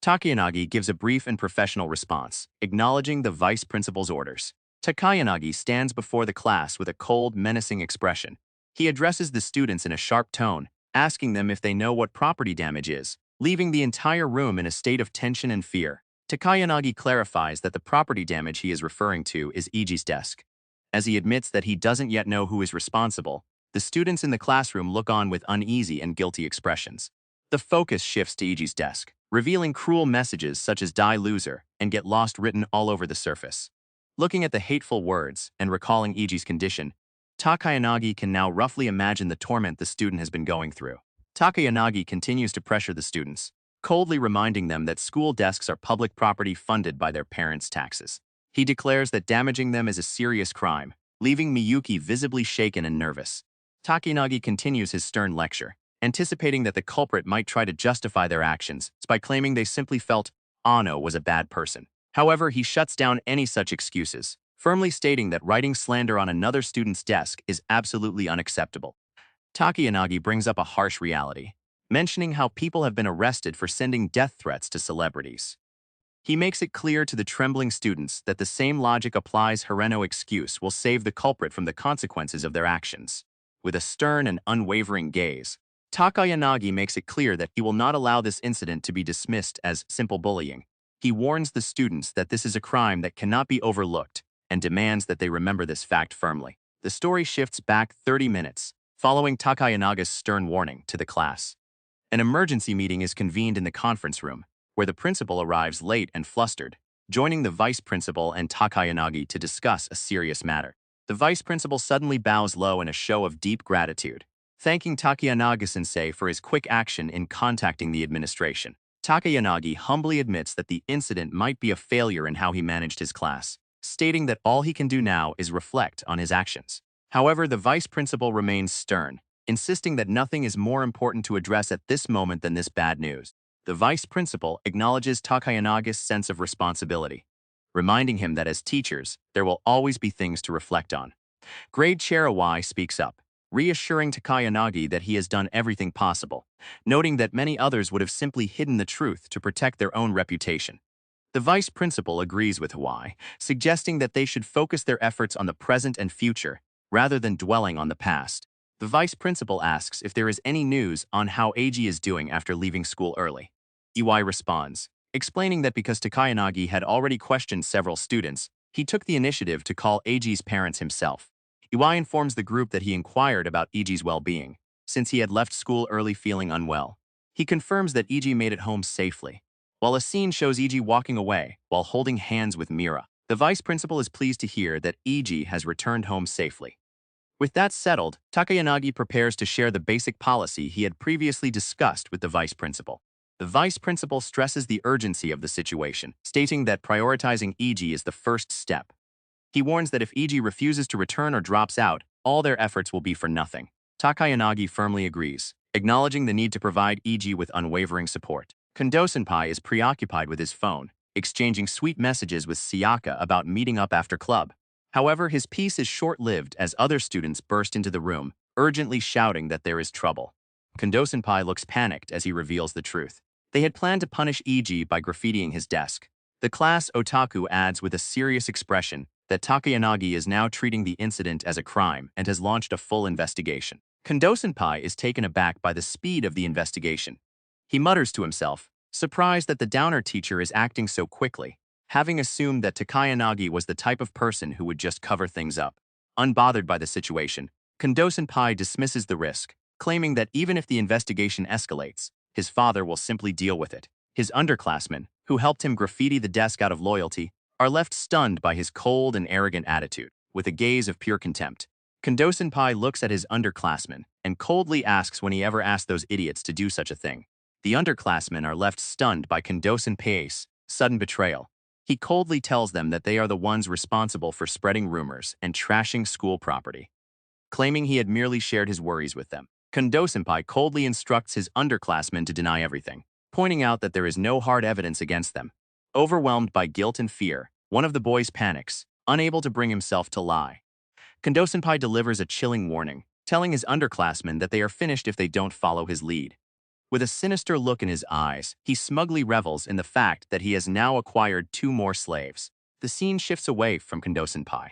Takeyanagi gives a brief and professional response, acknowledging the vice principal's orders. Takeyanagi stands before the class with a cold, menacing expression. He addresses the students in a sharp tone, asking them if they know what property damage is, leaving the entire room in a state of tension and fear. Takeyanagi clarifies that the property damage he is referring to is Eiji's desk. As he admits that he doesn't yet know who is responsible, the students in the classroom look on with uneasy and guilty expressions. The focus shifts to Eiji's desk, revealing cruel messages such as die loser and get lost written all over the surface. Looking at the hateful words and recalling Eiji's condition, Takeyanagi can now roughly imagine the torment the student has been going through. Takeyanagi continues to pressure the students, coldly reminding them that school desks are public property funded by their parents' taxes. He declares that damaging them is a serious crime, leaving Miyuki visibly shaken and nervous. Takanagi continues his stern lecture, anticipating that the culprit might try to justify their actions by claiming they simply felt Ano was a bad person. However, he shuts down any such excuses, firmly stating that writing slander on another student's desk is absolutely unacceptable. Takanagi brings up a harsh reality, mentioning how people have been arrested for sending death threats to celebrities. He makes it clear to the trembling students that the same logic applies. Hireno excuse will save the culprit from the consequences of their actions. With a stern and unwavering gaze, Takayanagi makes it clear that he will not allow this incident to be dismissed as simple bullying. He warns the students that this is a crime that cannot be overlooked and demands that they remember this fact firmly. The story shifts back 30 minutes, following Takayanaga's stern warning to the class. An emergency meeting is convened in the conference room, where the principal arrives late and flustered, joining the vice principal and Takayanagi to discuss a serious matter. The vice principal suddenly bows low in a show of deep gratitude, thanking Takayanagi-sensei for his quick action in contacting the administration. Takayanagi humbly admits that the incident might be a failure in how he managed his class, stating that all he can do now is reflect on his actions. However, the vice principal remains stern, insisting that nothing is more important to address at this moment than this bad news. The vice principal acknowledges Takayanaga's sense of responsibility, reminding him that as teachers, there will always be things to reflect on. Grade Chair Awai speaks up, reassuring Takayanagi that he has done everything possible, noting that many others would have simply hidden the truth to protect their own reputation. The vice principal agrees with Hawaii, suggesting that they should focus their efforts on the present and future, rather than dwelling on the past. The vice principal asks if there is any news on how Eiji is doing after leaving school early. Iwai responds, explaining that because Takayanagi had already questioned several students, he took the initiative to call Eiji's parents himself. Iwai informs the group that he inquired about Eiji's well-being, since he had left school early feeling unwell. He confirms that Eiji made it home safely, while a scene shows Eiji walking away while holding hands with Mira. The vice principal is pleased to hear that Eiji has returned home safely. With that settled, Takayanagi prepares to share the basic policy he had previously discussed with the vice principal. The vice principal stresses the urgency of the situation, stating that prioritizing Eiji is the first step. He warns that if Eiji refuses to return or drops out, all their efforts will be for nothing. Takayanagi firmly agrees, acknowledging the need to provide Eiji with unwavering support. Kondo-senpai is preoccupied with his phone, exchanging sweet messages with Sayaka about meeting up after club. However, his peace is short-lived as other students burst into the room, urgently shouting that there is trouble. Kondo-senpai looks panicked as he reveals the truth. They had planned to punish Eiji by graffitiing his desk. The class otaku adds with a serious expression that Takayanagi is now treating the incident as a crime and has launched a full investigation. Kondo-senpai is taken aback by the speed of the investigation. He mutters to himself, surprised that the downer teacher is acting so quickly, having assumed that Takayanagi was the type of person who would just cover things up. Unbothered by the situation, Kondo-senpai dismisses the risk, claiming that even if the investigation escalates, his father will simply deal with it. His underclassmen, who helped him graffiti the desk out of loyalty, are left stunned by his cold and arrogant attitude, with a gaze of pure contempt. Kondo-senpai looks at his underclassmen and coldly asks when he ever asked those idiots to do such a thing. The underclassmen are left stunned by Kondo-senpai's sudden betrayal. He coldly tells them that they are the ones responsible for spreading rumors and trashing school property, claiming he had merely shared his worries with them. Kondo-senpai coldly instructs his underclassmen to deny everything, pointing out that there is no hard evidence against them. Overwhelmed by guilt and fear, one of the boys panics, unable to bring himself to lie. Kondo-senpai delivers a chilling warning, telling his underclassmen that they are finished if they don't follow his lead. With a sinister look in his eyes, he smugly revels in the fact that he has now acquired 2 more slaves. The scene shifts away from Kondo-senpai.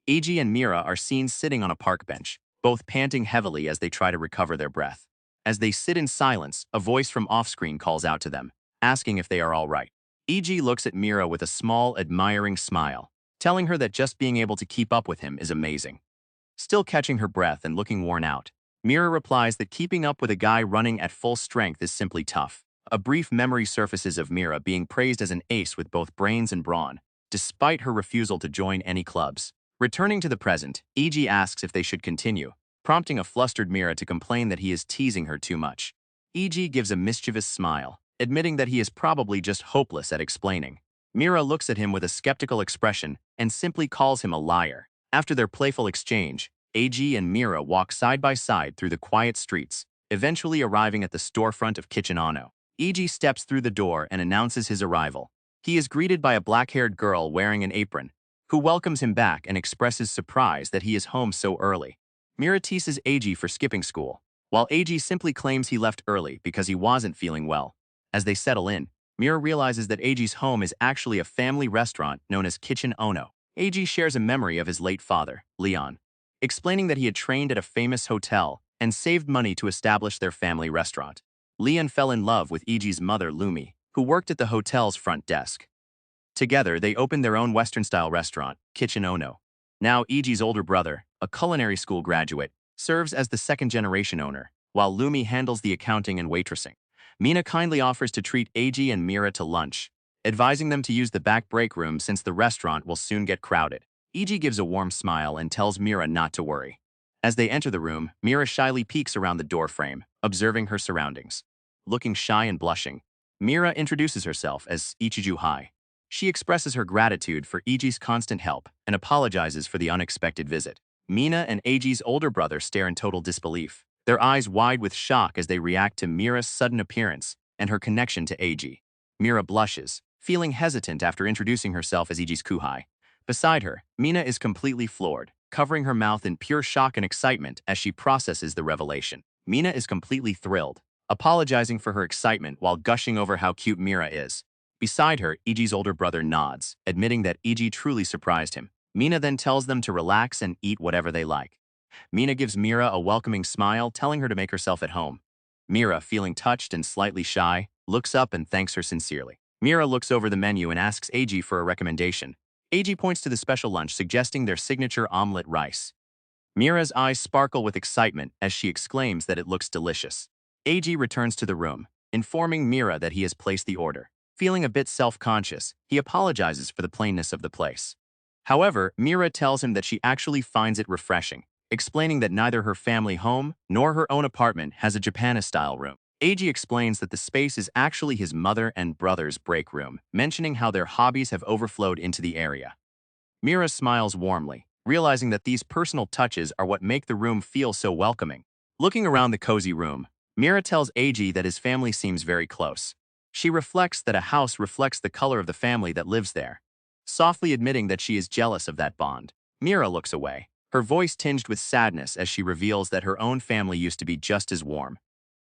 Eiji and Mira are seen sitting on a park bench, both panting heavily as they try to recover their breath. As they sit in silence, a voice from off-screen calls out to them, asking if they are all right. Eiji looks at Mira with a small, admiring smile, telling her that just being able to keep up with him is amazing. Still catching her breath and looking worn out, Mira replies that keeping up with a guy running at full strength is simply tough. A brief memory surfaces of Mira being praised as an ace with both brains and brawn, despite her refusal to join any clubs. Returning to the present, Eiji asks if they should continue, prompting a flustered Mira to complain that he is teasing her too much. Eiji gives a mischievous smile, admitting that he is probably just hopeless at explaining. Mira looks at him with a skeptical expression and simply calls him a liar. After their playful exchange, AG and Mira walk side by side through the quiet streets, eventually arriving at the storefront of Kitchen Ono. EG steps through the door and announces his arrival. He is greeted by a black-haired girl wearing an apron, who welcomes him back and expresses surprise that he is home so early. Mira teases AG for skipping school, while AG simply claims he left early because he wasn't feeling well. As they settle in, Mira realizes that AG's home is actually a family restaurant known as Kitchen Ono. AG shares a memory of his late father, Leon, explaining that he had trained at a famous hotel and saved money to establish their family restaurant. Leon fell in love with EG's mother, Lumi, who worked at the hotel's front desk. Together, they opened their own Western-style restaurant, Kitchen Ono. Now, EG's older brother, a culinary school graduate, serves as the second-generation owner, while Lumi handles the accounting and waitressing. Mina kindly offers to treat AG and Mira to lunch, advising them to use the back break room since the restaurant will soon get crowded. EG gives a warm smile and tells Mira not to worry. As they enter the room, Mira shyly peeks around the door frame, observing her surroundings. Looking shy and blushing, Mira introduces herself as Ichiju Hai. She expresses her gratitude for EG's constant help and apologizes for the unexpected visit. Mina and AG's older brother stare in total disbelief, their eyes wide with shock as they react to Mira's sudden appearance and her connection to AG. Mira blushes, feeling hesitant after introducing herself as EG's Kuhai. Beside her, Mina is completely floored, covering her mouth in pure shock and excitement as she processes the revelation. Mina is completely thrilled, apologizing for her excitement while gushing over how cute Mira is. Beside her, EG's older brother nods, admitting that EG truly surprised him. Mina then tells them to relax and eat whatever they like. Mina gives Mira a welcoming smile, telling her to make herself at home. Mira, feeling touched and slightly shy, looks up and thanks her sincerely. Mira looks over the menu and asks AG for a recommendation. AG points to the special lunch, suggesting their signature omelet rice. Mira's eyes sparkle with excitement as she exclaims that it looks delicious. AG returns to the room, informing Mira that he has placed the order. Feeling a bit self-conscious, he apologizes for the plainness of the place. However, Mira tells him that she actually finds it refreshing, explaining that neither her family home nor her own apartment has a Japanese-style room. AG explains that the space is actually his mother and brother's break room, mentioning how their hobbies have overflowed into the area. Mira smiles warmly, realizing that these personal touches are what make the room feel so welcoming. Looking around the cozy room, Mira tells AG that his family seems very close. She reflects that a house reflects the color of the family that lives there, softly admitting that she is jealous of that bond. Mira looks away, her voice tinged with sadness as she reveals that her own family used to be just as warm.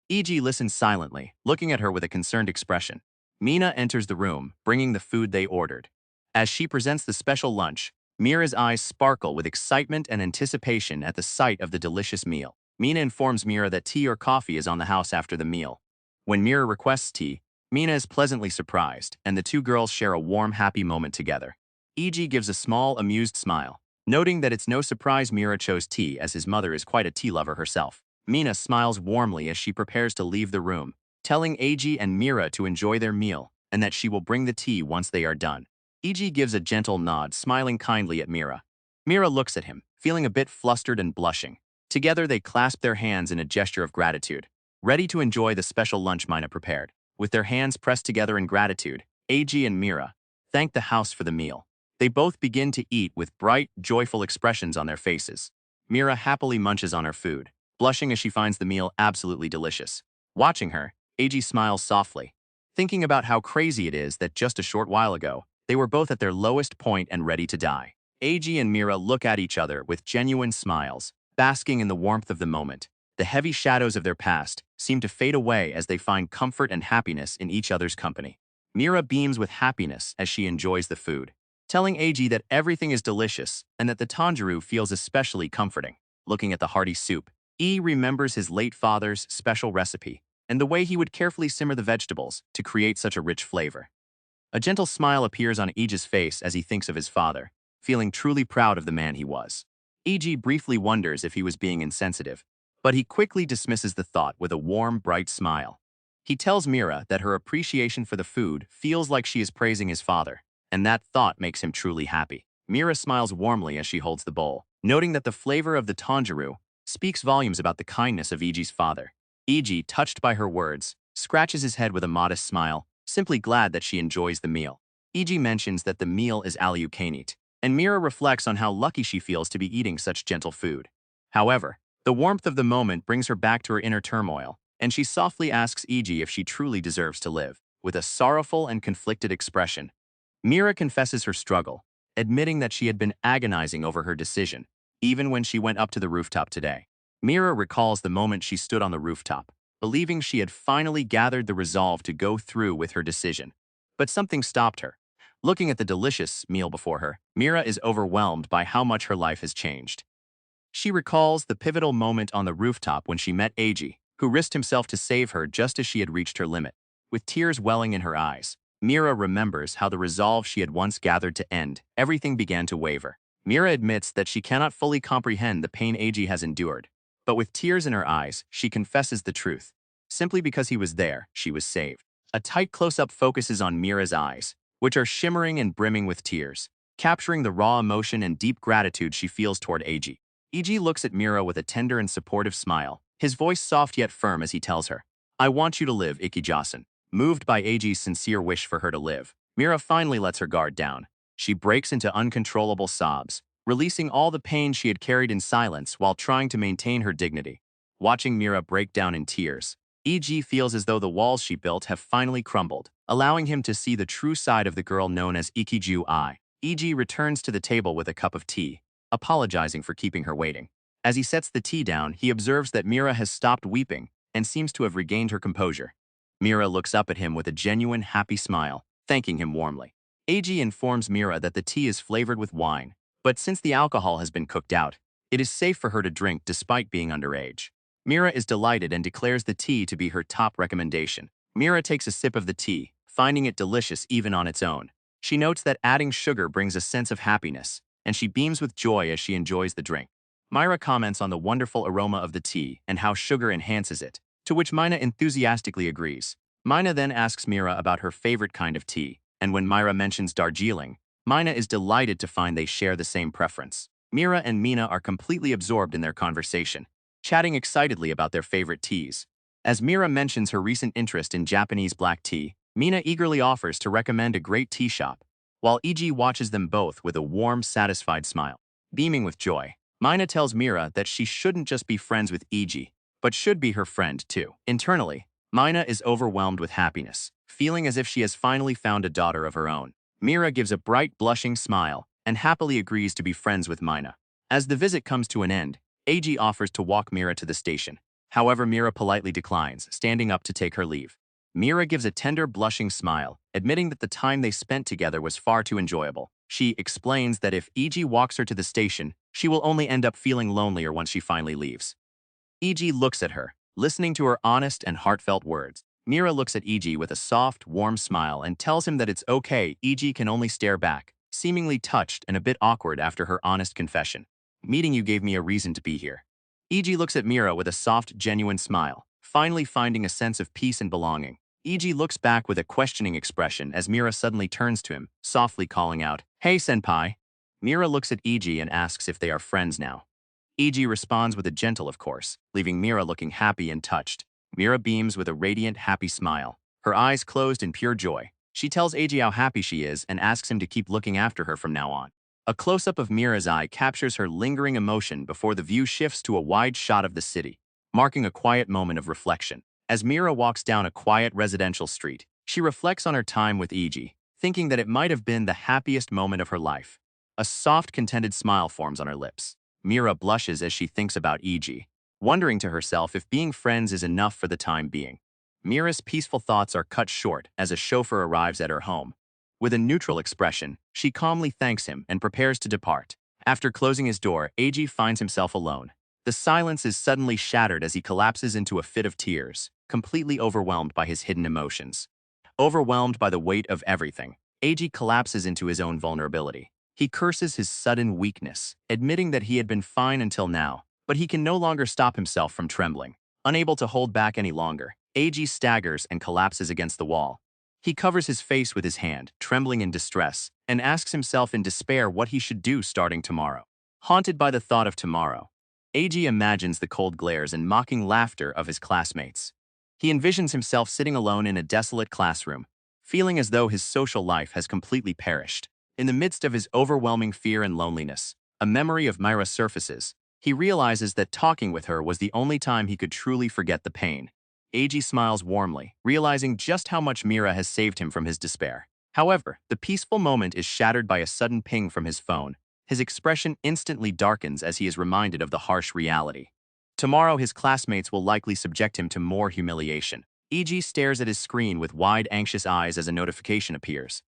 EG listens silently, looking at her with a concerned expression. Mina enters the room, bringing the food they ordered. As she presents the special lunch, Mira's eyes sparkle with excitement and anticipation at the sight of the delicious meal. Mina informs Mira that tea or coffee is on the house after the meal. When Mira requests tea, Mina is pleasantly surprised, and the two girls share a warm, happy moment together. EG gives a small, amused smile, noting that it's no surprise Mira chose tea as his mother is quite a tea lover herself. Mina smiles warmly as she prepares to leave the room, telling AG and Mira to enjoy their meal and that she will bring the tea once they are done. EG gives a gentle nod, smiling kindly at Mira. Mira looks at him, feeling a bit flustered and blushing. Together they clasp their hands in a gesture of gratitude, ready to enjoy the special lunch Mina prepared. With their hands pressed together in gratitude, AG and Mira thank the house for the meal. They both begin to eat with bright, joyful expressions on their faces. Mira happily munches on her food, blushing as she finds the meal absolutely delicious. Watching her, AG smiles softly, thinking about how crazy it is that just a short while ago, they were both at their lowest point and ready to die. AG and Mira look at each other with genuine smiles, basking in the warmth of the moment. The heavy shadows of their past seem to fade away as they find comfort and happiness in each other's company. Mira beams with happiness as she enjoys the food, telling AG that everything is delicious and that the tanjiro feels especially comforting. Looking at the hearty soup, E remembers his late father's special recipe and the way he would carefully simmer the vegetables to create such a rich flavor. A gentle smile appears on Ege's face as he thinks of his father, feeling truly proud of the man he was. Ege briefly wonders if he was being insensitive, but he quickly dismisses the thought with a warm, bright smile. He tells Mira that her appreciation for the food feels like she is praising his father, and that thought makes him truly happy. Mira smiles warmly as she holds the bowl, noting that the flavor of the tanjiro speaks volumes about the kindness of Ege's father. Ege, touched by her words, scratches his head with a modest smile, simply glad that she enjoys the meal. EG mentions that the meal is all-you-can-eat, and Mira reflects on how lucky she feels to be eating such gentle food. However, the warmth of the moment brings her back to her inner turmoil, and she softly asks EG if she truly deserves to live. With a sorrowful and conflicted expression, Mira confesses her struggle, admitting that she had been agonizing over her decision, even when she went up to the rooftop today. Mira recalls the moment she stood on the rooftop, believing she had finally gathered the resolve to go through with her decision. But something stopped her. Looking at the delicious meal before her, Mira is overwhelmed by how much her life has changed. She recalls the pivotal moment on the rooftop when she met AG, who risked himself to save her just as she had reached her limit. With tears welling in her eyes, Mira remembers how the resolve she had once gathered to end, everything began to waver. Mira admits that she cannot fully comprehend the pain AG has endured, but with tears in her eyes, she confesses the truth. Simply because he was there, she was saved. A tight close-up focuses on Mira's eyes, which are shimmering and brimming with tears, capturing the raw emotion and deep gratitude she feels toward AG. EG looks at Mira with a tender and supportive smile, his voice soft yet firm as he tells her, "I want you to live, Ikijasen." Moved by AG's sincere wish for her to live, Mira finally lets her guard down. She breaks into uncontrollable sobs, releasing all the pain she had carried in silence while trying to maintain her dignity. Watching Mira break down in tears, EG feels as though the walls she built have finally crumbled, allowing him to see the true side of the girl known as Ikiju-I. EG returns to the table with a cup of tea, apologizing for keeping her waiting. As he sets the tea down, he observes that Mira has stopped weeping and seems to have regained her composure. Mira looks up at him with a genuine, happy smile, thanking him warmly. AG informs Mira that the tea is flavored with wine, but since the alcohol has been cooked out, it is safe for her to drink despite being underage. Mira is delighted and declares the tea to be her top recommendation. Mira takes a sip of the tea, finding it delicious even on its own. She notes that adding sugar brings a sense of happiness, and she beams with joy as she enjoys the drink. Mira comments on the wonderful aroma of the tea and how sugar enhances it, to which Mina enthusiastically agrees. Mina then asks Mira about her favorite kind of tea, and when Mira mentions Darjeeling, Mina is delighted to find they share the same preference. Mira and Mina are completely absorbed in their conversation, chatting excitedly about their favorite teas. As Mira mentions her recent interest in Japanese black tea, Mina eagerly offers to recommend a great tea shop, while EG watches them both with a warm, satisfied smile. Beaming with joy, Mina tells Mira that she shouldn't just be friends with EG, but should be her friend too. Internally, Mina is overwhelmed with happiness, feeling as if she has finally found a daughter of her own. Mira gives a bright, blushing smile and happily agrees to be friends with Mina. As the visit comes to an end, AG offers to walk Mira to the station. However, Mira politely declines, standing up to take her leave. Mira gives a tender, blushing smile, admitting that the time they spent together was far too enjoyable. She explains that if EG walks her to the station, she will only end up feeling lonelier once she finally leaves. EG looks at her, listening to her honest and heartfelt words. Mira looks at EG with a soft, warm smile and tells him that it's okay. EG can only stare back, seemingly touched and a bit awkward after her honest confession. "Meeting you gave me a reason to be here." EG looks at Mira with a soft, genuine smile, finally finding a sense of peace and belonging. EG looks back with a questioning expression as Mira suddenly turns to him, softly calling out, "Hey, senpai." Mira looks at EG and asks if they are friends now. EG responds with a gentle of course, leaving Mira looking happy and touched. Mira beams with a radiant, happy smile, her eyes closed in pure joy. She tells AG how happy she is and asks him to keep looking after her from now on. A close-up of Mira's eye captures her lingering emotion before the view shifts to a wide shot of the city, marking a quiet moment of reflection. As Mira walks down a quiet residential street, she reflects on her time with EG, thinking that it might have been the happiest moment of her life. A soft, contented smile forms on her lips. Mira blushes as she thinks about EG, wondering to herself if being friends is enough for the time being. Mira's peaceful thoughts are cut short as a chauffeur arrives at her home. With a neutral expression, she calmly thanks him and prepares to depart. After closing his door, AG finds himself alone. The silence is suddenly shattered as he collapses into a fit of tears, completely overwhelmed by his hidden emotions. Overwhelmed by the weight of everything, AG collapses into his own vulnerability. He curses his sudden weakness, admitting that he had been fine until now, but he can no longer stop himself from trembling. Unable to hold back any longer, AG staggers and collapses against the wall. He covers his face with his hand, trembling in distress, and asks himself in despair what he should do starting tomorrow. Haunted by the thought of tomorrow, AG imagines the cold glares and mocking laughter of his classmates. He envisions himself sitting alone in a desolate classroom, feeling as though his social life has completely perished. In the midst of his overwhelming fear and loneliness, a memory of Myra surfaces. He realizes that talking with her was the only time he could truly forget the pain. Eiji smiles warmly, realizing just how much Mira has saved him from his despair. However, the peaceful moment is shattered by a sudden ping from his phone. His expression instantly darkens as he is reminded of the harsh reality. Tomorrow his classmates will likely subject him to more humiliation. Eiji stares at his screen with wide, anxious eyes as a notification appears.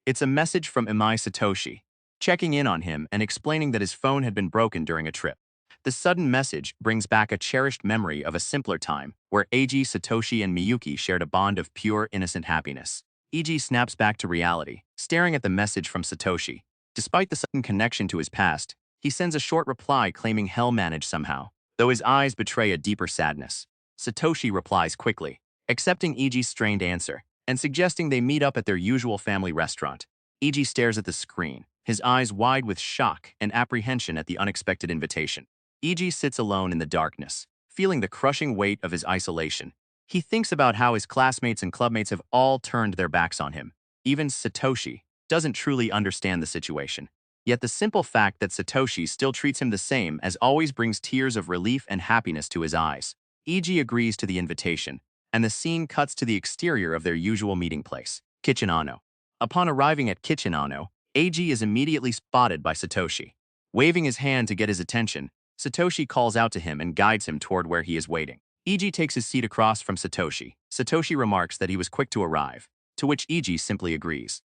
It's a message from Imai Satoshi, checking in on him and explaining that his phone had been broken during a trip. The sudden message brings back a cherished memory of a simpler time where Eiji, Satoshi, and Miyuki shared a bond of pure, innocent happiness. Eiji snaps back to reality, staring at the message from Satoshi. Despite the sudden connection to his past, he sends a short reply claiming hell managed somehow, though his eyes betray a deeper sadness. Satoshi replies quickly, accepting Eiji's strained answer and suggesting they meet up at their usual family restaurant. Eiji stares at the screen, his eyes wide with shock and apprehension at the unexpected invitation. Eiji sits alone in the darkness, feeling the crushing weight of his isolation. He thinks about how his classmates and clubmates have all turned their backs on him. Even Satoshi doesn't truly understand the situation. Yet the simple fact that Satoshi still treats him the same as always brings tears of relief and happiness to his eyes. Eiji agrees to the invitation, and the scene cuts to the exterior of their usual meeting place, Kitchen Ano. Upon arriving at Kitchen Ano, Eiji is immediately spotted by Satoshi. Waving his hand to get his attention, Satoshi calls out to him and guides him toward where he is waiting. Eiji takes his seat across from Satoshi. Satoshi remarks that he was quick to arrive, to which Eiji simply agrees.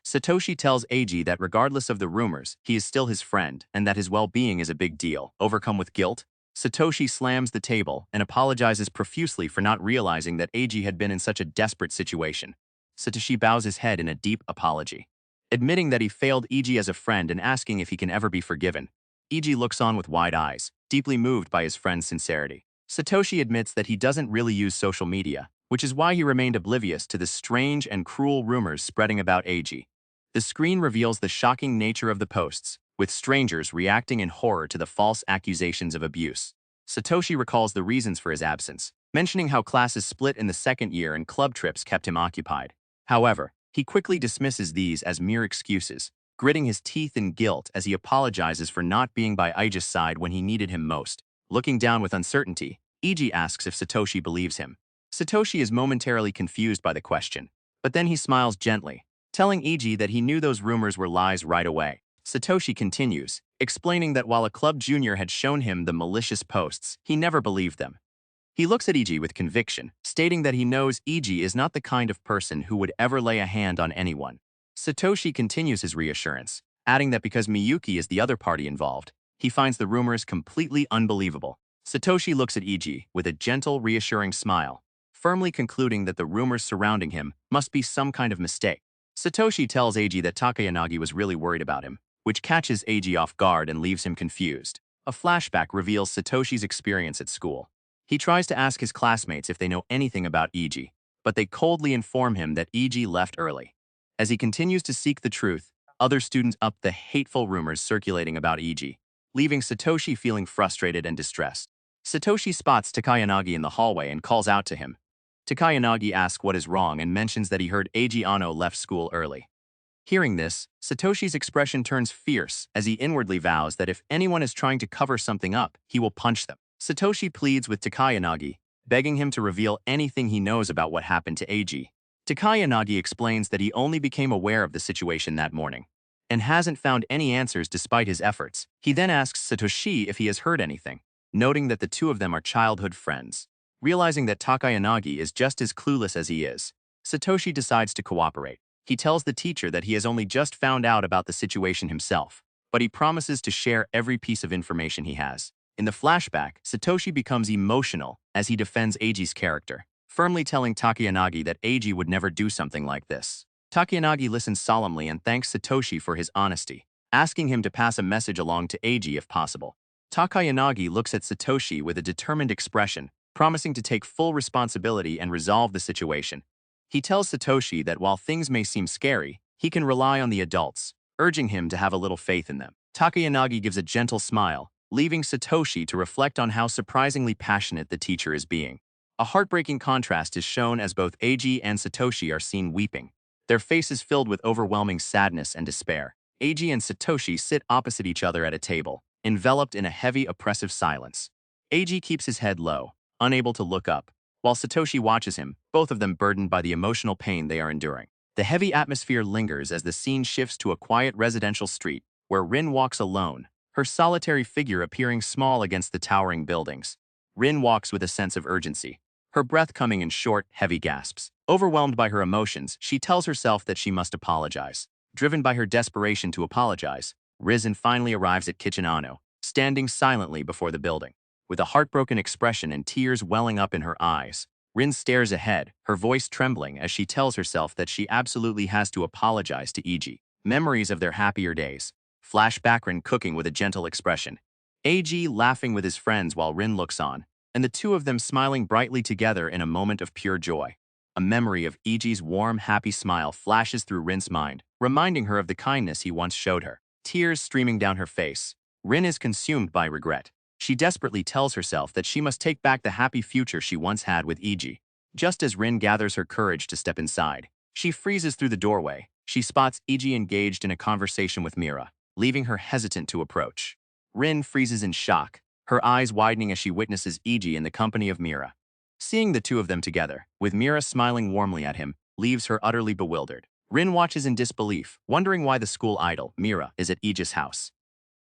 Satoshi tells Eiji that regardless of the rumors, he is still his friend and that his well-being is a big deal. Overcome with guilt, Satoshi slams the table and apologizes profusely for not realizing that Eiji had been in such a desperate situation. Satoshi bows his head in a deep apology, admitting that he failed Eiji as a friend and asking if he can ever be forgiven. Eiji looks on with wide eyes, deeply moved by his friend's sincerity. Satoshi admits that he doesn't really use social media, which is why he remained oblivious to the strange and cruel rumors spreading about Eiji. The screen reveals the shocking nature of the posts, with strangers reacting in horror to the false accusations of abuse. Satoshi recalls the reasons for his absence, mentioning how classes split in the second year and club trips kept him occupied. However, he quickly dismisses these as mere excuses, gritting his teeth in guilt as he apologizes for not being by Eiji's side when he needed him most. Looking down with uncertainty, Eiji asks if Satoshi believes him. Satoshi is momentarily confused by the question, but then he smiles gently, telling Eiji that he knew those rumors were lies right away. Satoshi continues, explaining that while a club junior had shown him the malicious posts, he never believed them. He looks at Eiji with conviction, stating that he knows Eiji is not the kind of person who would ever lay a hand on anyone. Satoshi continues his reassurance, adding that because Miyuki is the other party involved, he finds the rumors completely unbelievable. Satoshi looks at Eiji with a gentle, reassuring smile, firmly concluding that the rumors surrounding him must be some kind of mistake. Satoshi tells Eiji that Takayanagi was really worried about him, which catches Eiji off guard and leaves him confused. A flashback reveals Satoshi's experience at school. He tries to ask his classmates if they know anything about Eiji, but they coldly inform him that Eiji left early. As he continues to seek the truth, other students up the hateful rumors circulating about Eiji, leaving Satoshi feeling frustrated and distressed. Satoshi spots Takayanagi in the hallway and calls out to him. Takayanagi asks what is wrong and mentions that he heard Eiji Ano left school early. Hearing this, Satoshi's expression turns fierce as he inwardly vows that if anyone is trying to cover something up, he will punch them. Satoshi pleads with Takayanagi, begging him to reveal anything he knows about what happened to Eiji. Takayanagi explains that he only became aware of the situation that morning and hasn't found any answers despite his efforts. He then asks Satoshi if he has heard anything, noting that the two of them are childhood friends. Realizing that Takayanagi is just as clueless as he is, Satoshi decides to cooperate. He tells the teacher that he has only just found out about the situation himself, but he promises to share every piece of information he has. In the flashback, Satoshi becomes emotional as he defends Eiji's character, firmly telling Takayanagi that Eiji would never do something like this. Takayanagi listens solemnly and thanks Satoshi for his honesty, asking him to pass a message along to Eiji if possible. Takayanagi looks at Satoshi with a determined expression, promising to take full responsibility and resolve the situation. He tells Satoshi that while things may seem scary, he can rely on the adults, urging him to have a little faith in them. Takayanagi gives a gentle smile, leaving Satoshi to reflect on how surprisingly passionate the teacher is being. A heartbreaking contrast is shown as both Eiji and Satoshi are seen weeping, their faces filled with overwhelming sadness and despair. Eiji and Satoshi sit opposite each other at a table, enveloped in a heavy, oppressive silence. Eiji keeps his head low, unable to look up, while Satoshi watches him, both of them burdened by the emotional pain they are enduring. The heavy atmosphere lingers as the scene shifts to a quiet residential street, where Rin walks alone, her solitary figure appearing small against the towering buildings. Rin walks with a sense of urgency, her breath coming in short, heavy gasps. Overwhelmed by her emotions, she tells herself that she must apologize. Driven by her desperation to apologize, Rin finally arrives at Kitchen Ano, standing silently before the building. With a heartbroken expression and tears welling up in her eyes, Rin stares ahead, her voice trembling as she tells herself that she absolutely has to apologize to Eiji. Memories of their happier days. Flashback Rin cooking with a gentle expression. Eiji laughing with his friends while Rin looks on, and the two of them smiling brightly together in a moment of pure joy. A memory of Eiji's warm, happy smile flashes through Rin's mind, reminding her of the kindness he once showed her. Tears streaming down her face, Rin is consumed by regret. She desperately tells herself that she must take back the happy future she once had with Eiji. Just as Rin gathers her courage to step inside, she freezes through the doorway. She spots Eiji engaged in a conversation with Mira, leaving her hesitant to approach. Rin freezes in shock, her eyes widening as she witnesses Eiji in the company of Mira. Seeing the two of them together, with Mira smiling warmly at him, leaves her utterly bewildered. Rin watches in disbelief, wondering why the school idol, Mira, is at Eiji's house.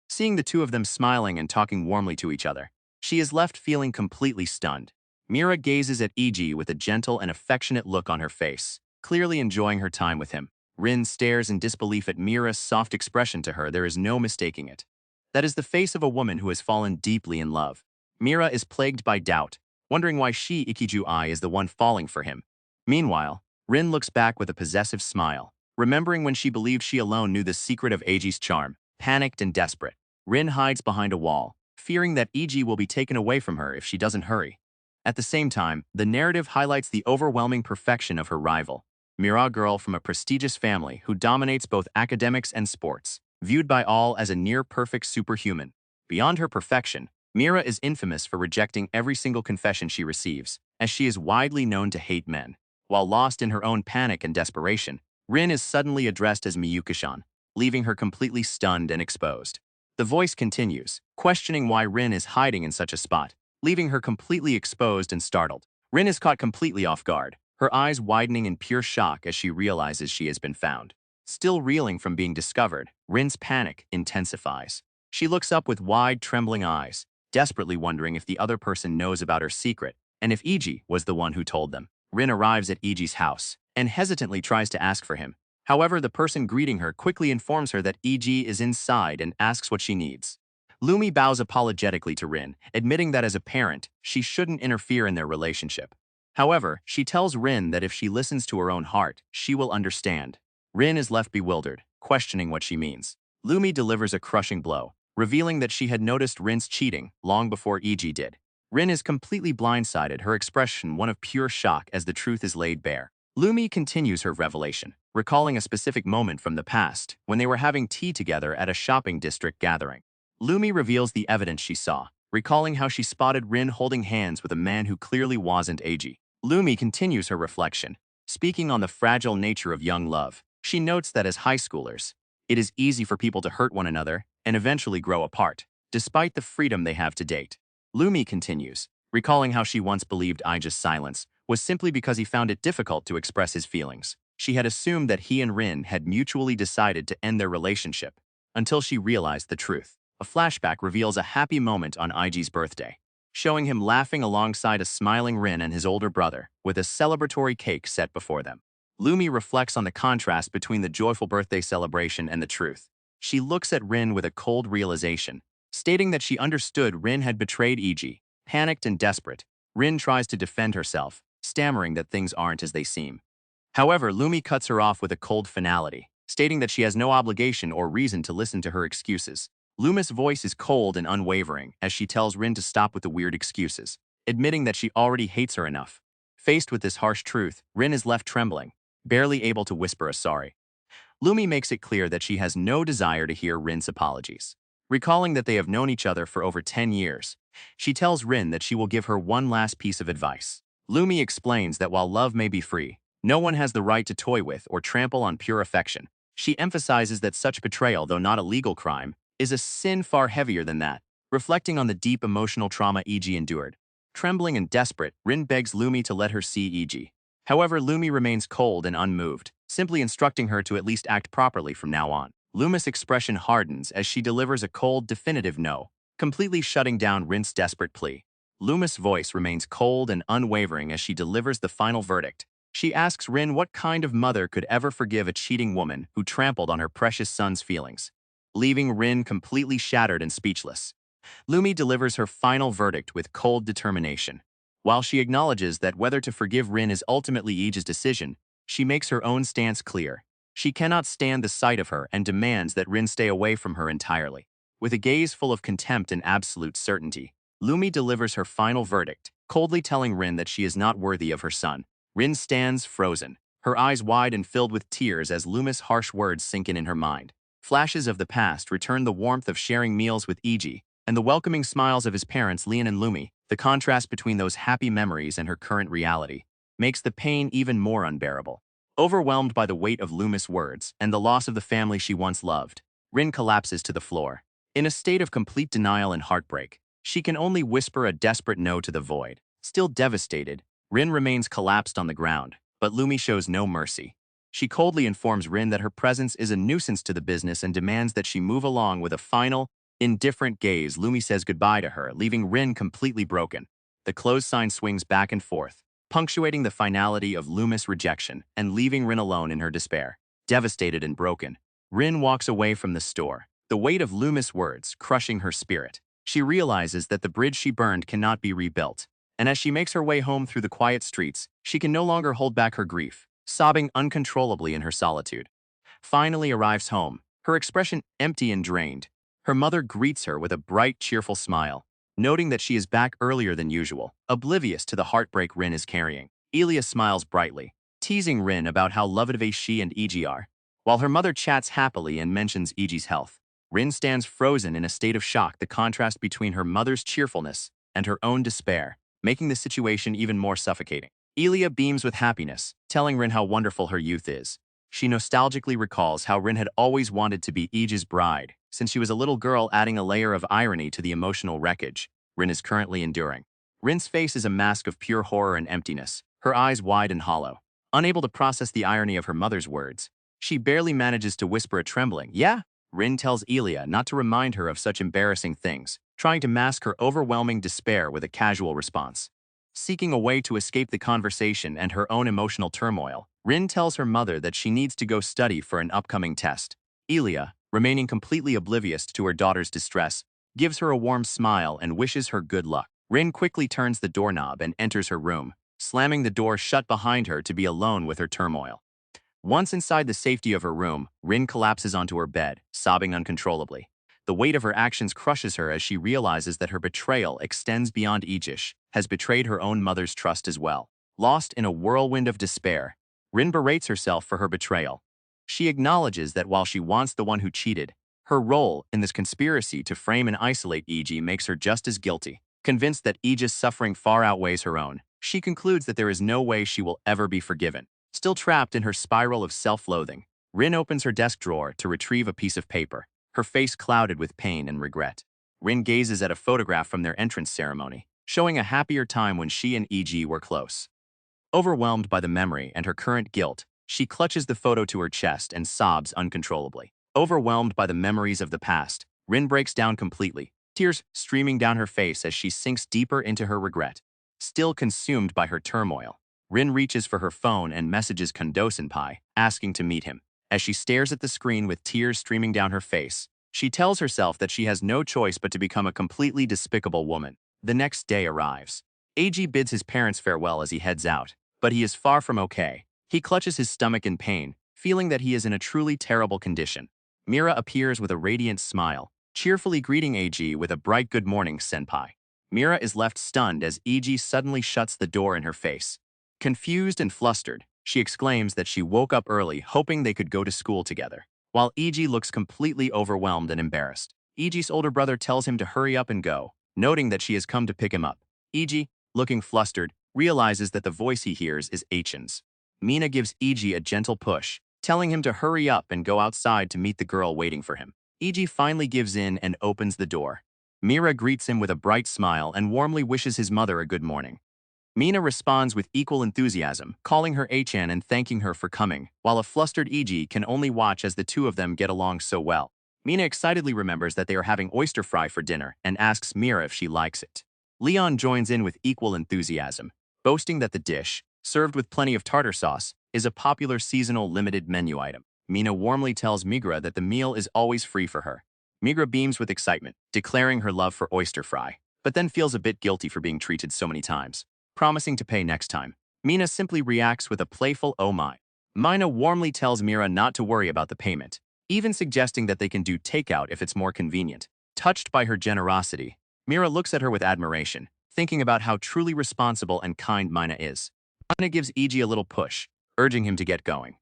Seeing the two of them smiling and talking warmly to each other, she is left feeling completely stunned. Mira gazes at Eiji with a gentle and affectionate look on her face, clearly enjoying her time with him. Rin stares in disbelief at Mira's soft expression to her. There is no mistaking it. That is the face of a woman who has fallen deeply in love. Mira is plagued by doubt, wondering why she, Ikiju-ai, is the one falling for him. Meanwhile, Rin looks back with a possessive smile, remembering when she believed she alone knew the secret of Eiji's charm. Panicked and desperate, Rin hides behind a wall, fearing that Eiji will be taken away from her if she doesn't hurry. At the same time, the narrative highlights the overwhelming perfection of her rival, Mira, girl from a prestigious family who dominates both academics and sports, viewed by all as a near-perfect superhuman. Beyond her perfection, Mira is infamous for rejecting every single confession she receives, as she is widely known to hate men. While lost in her own panic and desperation, Rin is suddenly addressed as Miyuki-san, leaving her completely stunned and exposed. The voice continues, questioning why Rin is hiding in such a spot, leaving her completely exposed and startled. Rin is caught completely off guard, her eyes widening in pure shock as she realizes she has been found. Still reeling from being discovered, Rin's panic intensifies. She looks up with wide, trembling eyes, desperately wondering if the other person knows about her secret, and if Eiji was the one who told them. Rin arrives at Eiji's house, and hesitantly tries to ask for him. However, the person greeting her quickly informs her that Eiji is inside and asks what she needs. Lumi bows apologetically to Rin, admitting that as a parent, she shouldn't interfere in their relationship. However, she tells Rin that if she listens to her own heart, she will understand. Rin is left bewildered, questioning what she means. Lumi delivers a crushing blow, revealing that she had noticed Rin's cheating long before Eiji did. Rin is completely blindsided, her expression one of pure shock as the truth is laid bare. Lumi continues her revelation, recalling a specific moment from the past when they were having tea together at a shopping district gathering. Lumi reveals the evidence she saw, recalling how she spotted Rin holding hands with a man who clearly wasn't Eiji. Lumi continues her reflection, speaking on the fragile nature of young love. She notes that as high schoolers, it is easy for people to hurt one another and eventually grow apart, despite the freedom they have to date. Lumi continues, recalling how she once believed Eiji's silence was simply because he found it difficult to express his feelings. She had assumed that he and Rin had mutually decided to end their relationship, until she realized the truth. A flashback reveals a happy moment on Eiji's birthday, showing him laughing alongside a smiling Rin and his older brother, with a celebratory cake set before them. Lumi reflects on the contrast between the joyful birthday celebration and the truth. She looks at Rin with a cold realization, stating that she understood Rin had betrayed Eiji. Panicked and desperate, Rin tries to defend herself, stammering that things aren't as they seem. However, Lumi cuts her off with a cold finality, stating that she has no obligation or reason to listen to her excuses. Lumi's voice is cold and unwavering as she tells Rin to stop with the weird excuses, admitting that she already hates her enough. Faced with this harsh truth, Rin is left trembling, barely able to whisper a sorry. Lumi makes it clear that she has no desire to hear Rin's apologies. Recalling that they have known each other for over 10 years, she tells Rin that she will give her one last piece of advice. Lumi explains that while love may be free, No one has the right to toy with or trample on pure affection. She emphasizes that such betrayal, though not a legal crime, is a sin far heavier than that, reflecting on the deep emotional trauma E.G. endured. Trembling and desperate, Rin begs Lumi to let her see E.G. However, Lumi remains cold and unmoved, simply instructing her to at least act properly from now on. Lumi's expression hardens as she delivers a cold, definitive no, completely shutting down Rin's desperate plea. Lumi's voice remains cold and unwavering as she delivers the final verdict. She asks Rin what kind of mother could ever forgive a cheating woman who trampled on her precious son's feelings, leaving Rin completely shattered and speechless. Lumi delivers her final verdict with cold determination. While she acknowledges that whether to forgive Rin is ultimately Iji's decision, she makes her own stance clear. She cannot stand the sight of her and demands that Rin stay away from her entirely. With a gaze full of contempt and absolute certainty, Lumi delivers her final verdict, coldly telling Rin that she is not worthy of her son. Rin stands frozen, her eyes wide and filled with tears as Lumi's harsh words sink in her mind. Flashes of the past return the warmth of sharing meals with Iji and the welcoming smiles of his parents Lian and Lumi. The contrast between those happy memories and her current reality makes the pain even more unbearable. Overwhelmed by the weight of Lumi's words and the loss of the family she once loved, Rin collapses to the floor. In a state of complete denial and heartbreak, she can only whisper a desperate no to the void. Still devastated, Rin remains collapsed on the ground, but Lumi shows no mercy. She coldly informs Rin that her presence is a nuisance to the business and demands that she move along. With a final, indifferent gaze, Lumi says goodbye to her, leaving Rin completely broken. The close sign swings back and forth, punctuating the finality of Lumi's rejection and leaving Rin alone in her despair. Devastated and broken, Rin walks away from the store, the weight of Lumi's words crushing her spirit. She realizes that the bridge she burned cannot be rebuilt, and as she makes her way home through the quiet streets, she can no longer hold back her grief, sobbing uncontrollably in her solitude. Finally arrives home, her expression empty and drained. Her mother greets her with a bright, cheerful smile, noting that she is back earlier than usual, oblivious to the heartbreak Rin is carrying. Elia smiles brightly, teasing Rin about how lovely she and Iji are. While her mother chats happily and mentions Iji's health, Rin stands frozen in a state of shock. The contrast between her mother's cheerfulness and her own despair, making the situation even more suffocating. Elia beams with happiness, telling Rin how wonderful her youth is. She nostalgically recalls how Rin had always wanted to be Iji's bride, since she was a little girl, adding a layer of irony to the emotional wreckage Rin is currently enduring. Rin's face is a mask of pure horror and emptiness, her eyes wide and hollow. Unable to process the irony of her mother's words, she barely manages to whisper a trembling, "Yeah?" Rin tells Elia not to remind her of such embarrassing things, trying to mask her overwhelming despair with a casual response. Seeking a way to escape the conversation and her own emotional turmoil, Rin tells her mother that she needs to go study for an upcoming test. Elia, remaining completely oblivious to her daughter's distress, gives her a warm smile and wishes her good luck. Rin quickly turns the doorknob and enters her room, slamming the door shut behind her to be alone with her turmoil. Once inside the safety of her room, Rin collapses onto her bed, sobbing uncontrollably. The weight of her actions crushes her as she realizes that her betrayal extends beyond Aegis, has betrayed her own mother's trust as well. Lost in a whirlwind of despair, Rin berates herself for her betrayal. She acknowledges that while she wants the one who cheated, her role in this conspiracy to frame and isolate Aegis makes her just as guilty. Convinced that Aegis' suffering far outweighs her own, she concludes that there is no way she will ever be forgiven. Still trapped in her spiral of self-loathing, Rin opens her desk drawer to retrieve a piece of paper, her face clouded with pain and regret. Rin gazes at a photograph from their entrance ceremony, showing a happier time when she and E.G. were close. Overwhelmed by the memory and her current guilt, she clutches the photo to her chest and sobs uncontrollably. Overwhelmed by the memories of the past, Rin breaks down completely, tears streaming down her face as she sinks deeper into her regret. Still consumed by her turmoil, Rin reaches for her phone and messages Kondosenpai, asking to meet him. As she stares at the screen with tears streaming down her face, she tells herself that she has no choice but to become a completely despicable woman. The next day arrives. AG bids his parents farewell as he heads out, but he is far from okay. He clutches his stomach in pain, feeling that he is in a truly terrible condition. Mira appears with a radiant smile, cheerfully greeting AG with a bright "Good morning, senpai." Mira is left stunned as EG suddenly shuts the door in her face. Confused and flustered, she exclaims that she woke up early hoping they could go to school together, while EG looks completely overwhelmed and embarrassed. EG's older brother tells him to hurry up and go, noting that she has come to pick him up. EG, looking flustered, realizes that the voice he hears is Achen's. Mina gives Iji a gentle push, telling him to hurry up and go outside to meet the girl waiting for him. Iji finally gives in and opens the door. Mira greets him with a bright smile and warmly wishes his mother a good morning. Mina responds with equal enthusiasm, calling her Achan and thanking her for coming, while a flustered Iji can only watch as the two of them get along so well. Mina excitedly remembers that they are having oyster fry for dinner and asks Mira if she likes it. Leon joins in with equal enthusiasm, boasting that the dish, served with plenty of tartar sauce, is a popular seasonal limited menu item. Mina warmly tells Migra that the meal is always free for her. Migra beams with excitement, declaring her love for oyster fry, but then feels a bit guilty for being treated so many times. Promising to pay next time, Mina simply reacts with a playful "oh my." Mina warmly tells Mira not to worry about the payment, even suggesting that they can do takeout if it's more convenient. Touched by her generosity, Mira looks at her with admiration, thinking about how truly responsible and kind Mina is. Mina gives Iji a little push, urging him to get going.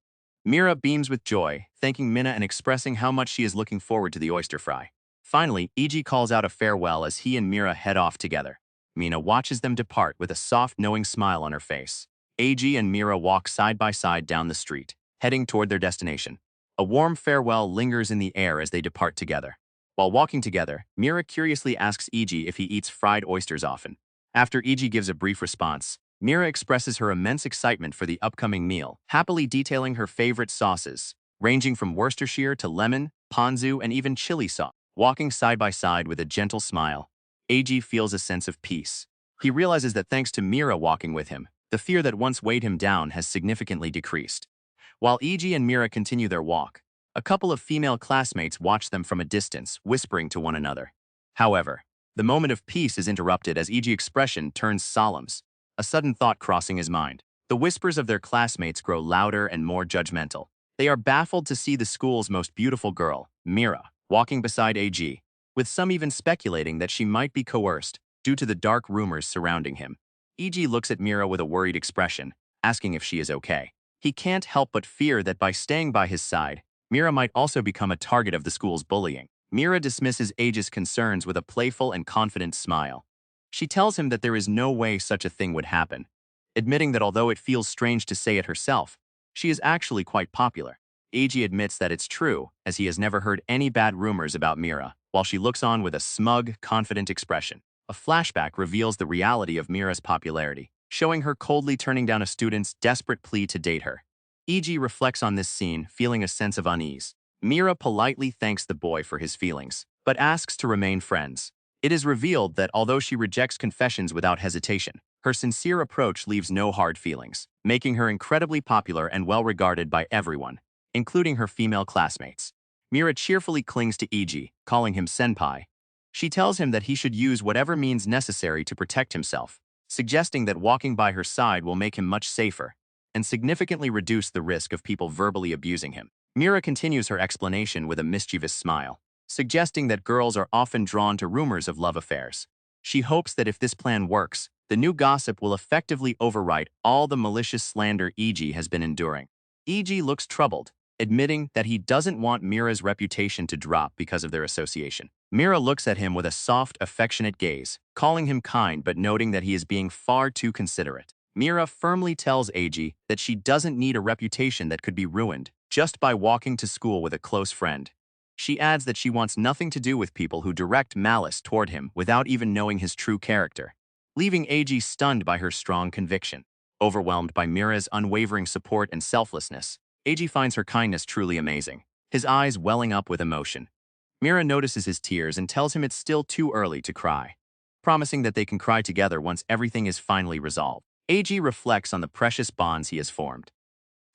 Mira beams with joy, thanking Mina and expressing how much she is looking forward to the oyster fry. Finally, Iji calls out a farewell as he and Mira head off together. Mina watches them depart with a soft, knowing smile on her face. Iji and Mira walk side by side down the street, heading toward their destination. A warm farewell lingers in the air as they depart together. While walking together, Mira curiously asks Iji if he eats fried oysters often. After Iji gives a brief response, Mira expresses her immense excitement for the upcoming meal, happily detailing her favorite sauces, ranging from Worcestershire to lemon, ponzu, and even chili sauce. Walking side by side with a gentle smile, Eiji feels a sense of peace. He realizes that thanks to Mira walking with him, the fear that once weighed him down has significantly decreased. While Eiji and Mira continue their walk, a couple of female classmates watch them from a distance, whispering to one another. However, the moment of peace is interrupted as Eiji's expression turns solemn, a sudden thought crossing his mind. The whispers of their classmates grow louder and more judgmental. They are baffled to see the school's most beautiful girl, Mira, walking beside Eiji, with some even speculating that she might be coerced due to the dark rumors surrounding him. Eiji looks at Mira with a worried expression, asking if she is okay. He can't help but fear that by staying by his side, Mira might also become a target of the school's bullying. Mira dismisses Eiji's concerns with a playful and confident smile. She tells him that there is no way such a thing would happen, admitting that although it feels strange to say it herself, she is actually quite popular. Eiji admits that it's true, as he has never heard any bad rumors about Mira, while she looks on with a smug, confident expression. A flashback reveals the reality of Mira's popularity, showing her coldly turning down a student's desperate plea to date her. Eiji reflects on this scene, feeling a sense of unease. Mira politely thanks the boy for his feelings, but asks to remain friends. It is revealed that although she rejects confessions without hesitation, her sincere approach leaves no hard feelings, making her incredibly popular and well-regarded by everyone, including her female classmates. Mira cheerfully clings to Eiji, calling him senpai. She tells him that he should use whatever means necessary to protect himself, suggesting that walking by her side will make him much safer and significantly reduce the risk of people verbally abusing him. Mira continues her explanation with a mischievous smile, suggesting that girls are often drawn to rumors of love affairs. She hopes that if this plan works, the new gossip will effectively overwrite all the malicious slander Eiji has been enduring. Eiji looks troubled, admitting that he doesn't want Mira's reputation to drop because of their association. Mira looks at him with a soft, affectionate gaze, calling him kind but noting that he is being far too considerate. Mira firmly tells Eiji that she doesn't need a reputation that could be ruined just by walking to school with a close friend. She adds that she wants nothing to do with people who direct malice toward him without even knowing his true character, leaving Eiji stunned by her strong conviction. Overwhelmed by Mira's unwavering support and selflessness, Eiji finds her kindness truly amazing, his eyes welling up with emotion. Mira notices his tears and tells him it's still too early to cry, promising that they can cry together once everything is finally resolved. Eiji reflects on the precious bonds he has formed.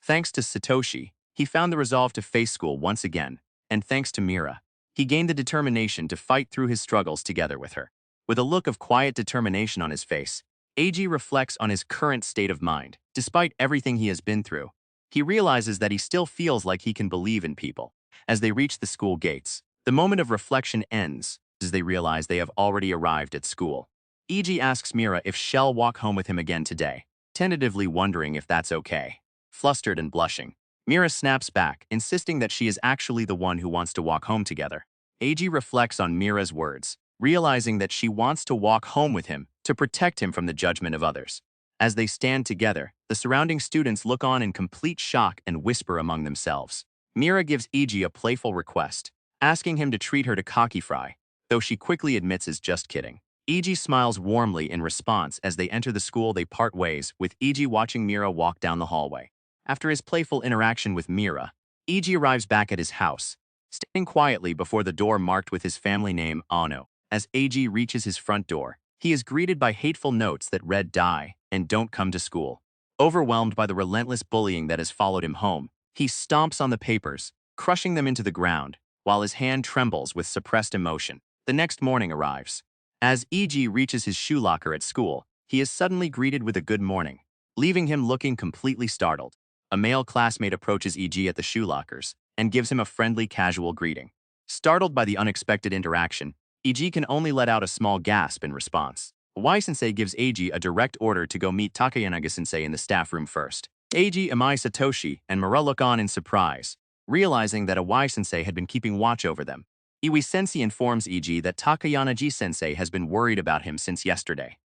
Thanks to Satoshi, he found the resolve to face school once again, and thanks to Mira, he gained the determination to fight through his struggles together with her. With a look of quiet determination on his face, Eiji reflects on his current state of mind. Despite everything he has been through, he realizes that he still feels like he can believe in people. As they reach the school gates, the moment of reflection ends as they realize they have already arrived at school. Eiji asks Mira if she'll walk home with him again today, tentatively wondering if that's okay. Flustered and blushing, Mira snaps back, insisting that she is actually the one who wants to walk home together. Eiji reflects on Mira's words, realizing that she wants to walk home with him to protect him from the judgment of others. As they stand together, the surrounding students look on in complete shock and whisper among themselves. Mira gives Iji a playful request, asking him to treat her to kaki fry, though she quickly admits is just kidding. Iji smiles warmly in response. As they enter the school, they part ways, with Iji watching Mira walk down the hallway. After his playful interaction with Mira, Iji arrives back at his house, standing quietly before the door marked with his family name, Ano. As Iji reaches his front door, he is greeted by hateful notes that read "die" and "don't come to school." Overwhelmed by the relentless bullying that has followed him home, he stomps on the papers, crushing them into the ground, while his hand trembles with suppressed emotion. The next morning arrives. As Iji reaches his shoe locker at school, he is suddenly greeted with a good morning, leaving him looking completely startled. A male classmate approaches Iji at the shoe lockers and gives him a friendly, casual greeting. Startled by the unexpected interaction, Iji can only let out a small gasp in response. Y-sensei gives Eiji a direct order to go meet Takayanaga-sensei in the staff room first. Eiji, Imai Satoshi, and Mura look on in surprise, realizing that a Y-sensei had been keeping watch over them. Iwi-sensei informs Eiji that Takayanaji-sensei has been worried about him since yesterday.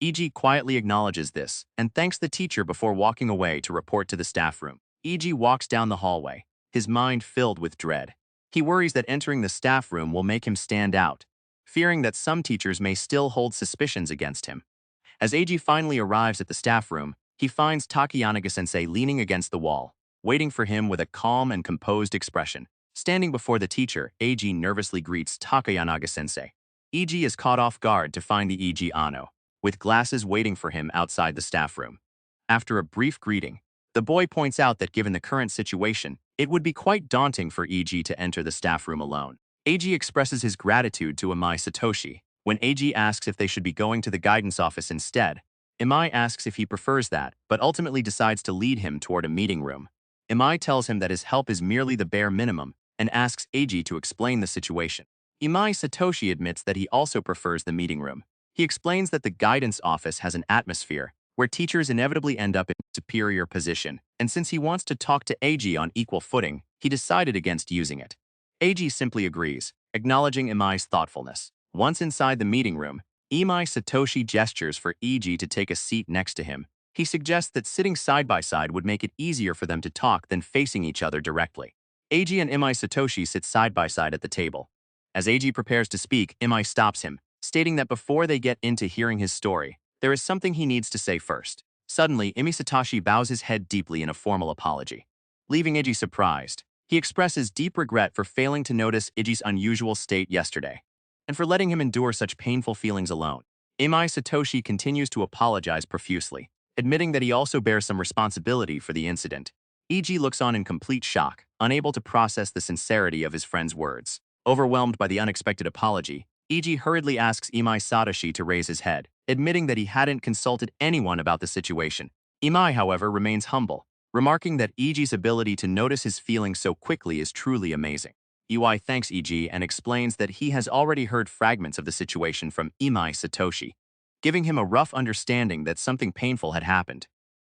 Eiji quietly acknowledges this and thanks the teacher before walking away to report to the staff room. Eiji walks down the hallway, his mind filled with dread. He worries that entering the staff room will make him stand out, fearing that some teachers may still hold suspicions against him. As Eiji finally arrives at the staff room, he finds Takayanaga-sensei leaning against the wall, waiting for him with a calm and composed expression. Standing before the teacher, Eiji nervously greets Takayanaga-sensei. Eiji is caught off guard to find the Eiji Ano, with glasses waiting for him outside the staff room. After a brief greeting, the boy points out that given the current situation, it would be quite daunting for Eiji to enter the staff room alone. Eiji expresses his gratitude to Imai Satoshi. When Eiji asks if they should be going to the guidance office instead, Imai asks if he prefers that, but ultimately decides to lead him toward a meeting room. Imai tells him that his help is merely the bare minimum and asks Eiji to explain the situation. Imai Satoshi admits that he also prefers the meeting room. He explains that the guidance office has an atmosphere where teachers inevitably end up in a superior position, and since he wants to talk to Eiji on equal footing, he decided against using it. Eiji simply agrees, acknowledging Imai's thoughtfulness. Once inside the meeting room, Imai Satoshi gestures for Eiji to take a seat next to him. He suggests that sitting side by side would make it easier for them to talk than facing each other directly. Eiji and Imai Satoshi sit side by side at the table. As Eiji prepares to speak, Imai stops him, stating that before they get into hearing his story, there is something he needs to say first. Suddenly, Imai Satoshi bows his head deeply in a formal apology. Leaving Eiji surprised, he expresses deep regret for failing to notice Eiji's unusual state yesterday, and for letting him endure such painful feelings alone. Imai Satoshi continues to apologize profusely, admitting that he also bears some responsibility for the incident. Eiji looks on in complete shock, unable to process the sincerity of his friend's words. Overwhelmed by the unexpected apology, Eiji hurriedly asks Imai Satoshi to raise his head, admitting that he hadn't consulted anyone about the situation. Imai, however, remains humble, remarking that Eiji's ability to notice his feelings so quickly is truly amazing. Imai thanks Eiji and explains that he has already heard fragments of the situation from Imai Satoshi, giving him a rough understanding that something painful had happened.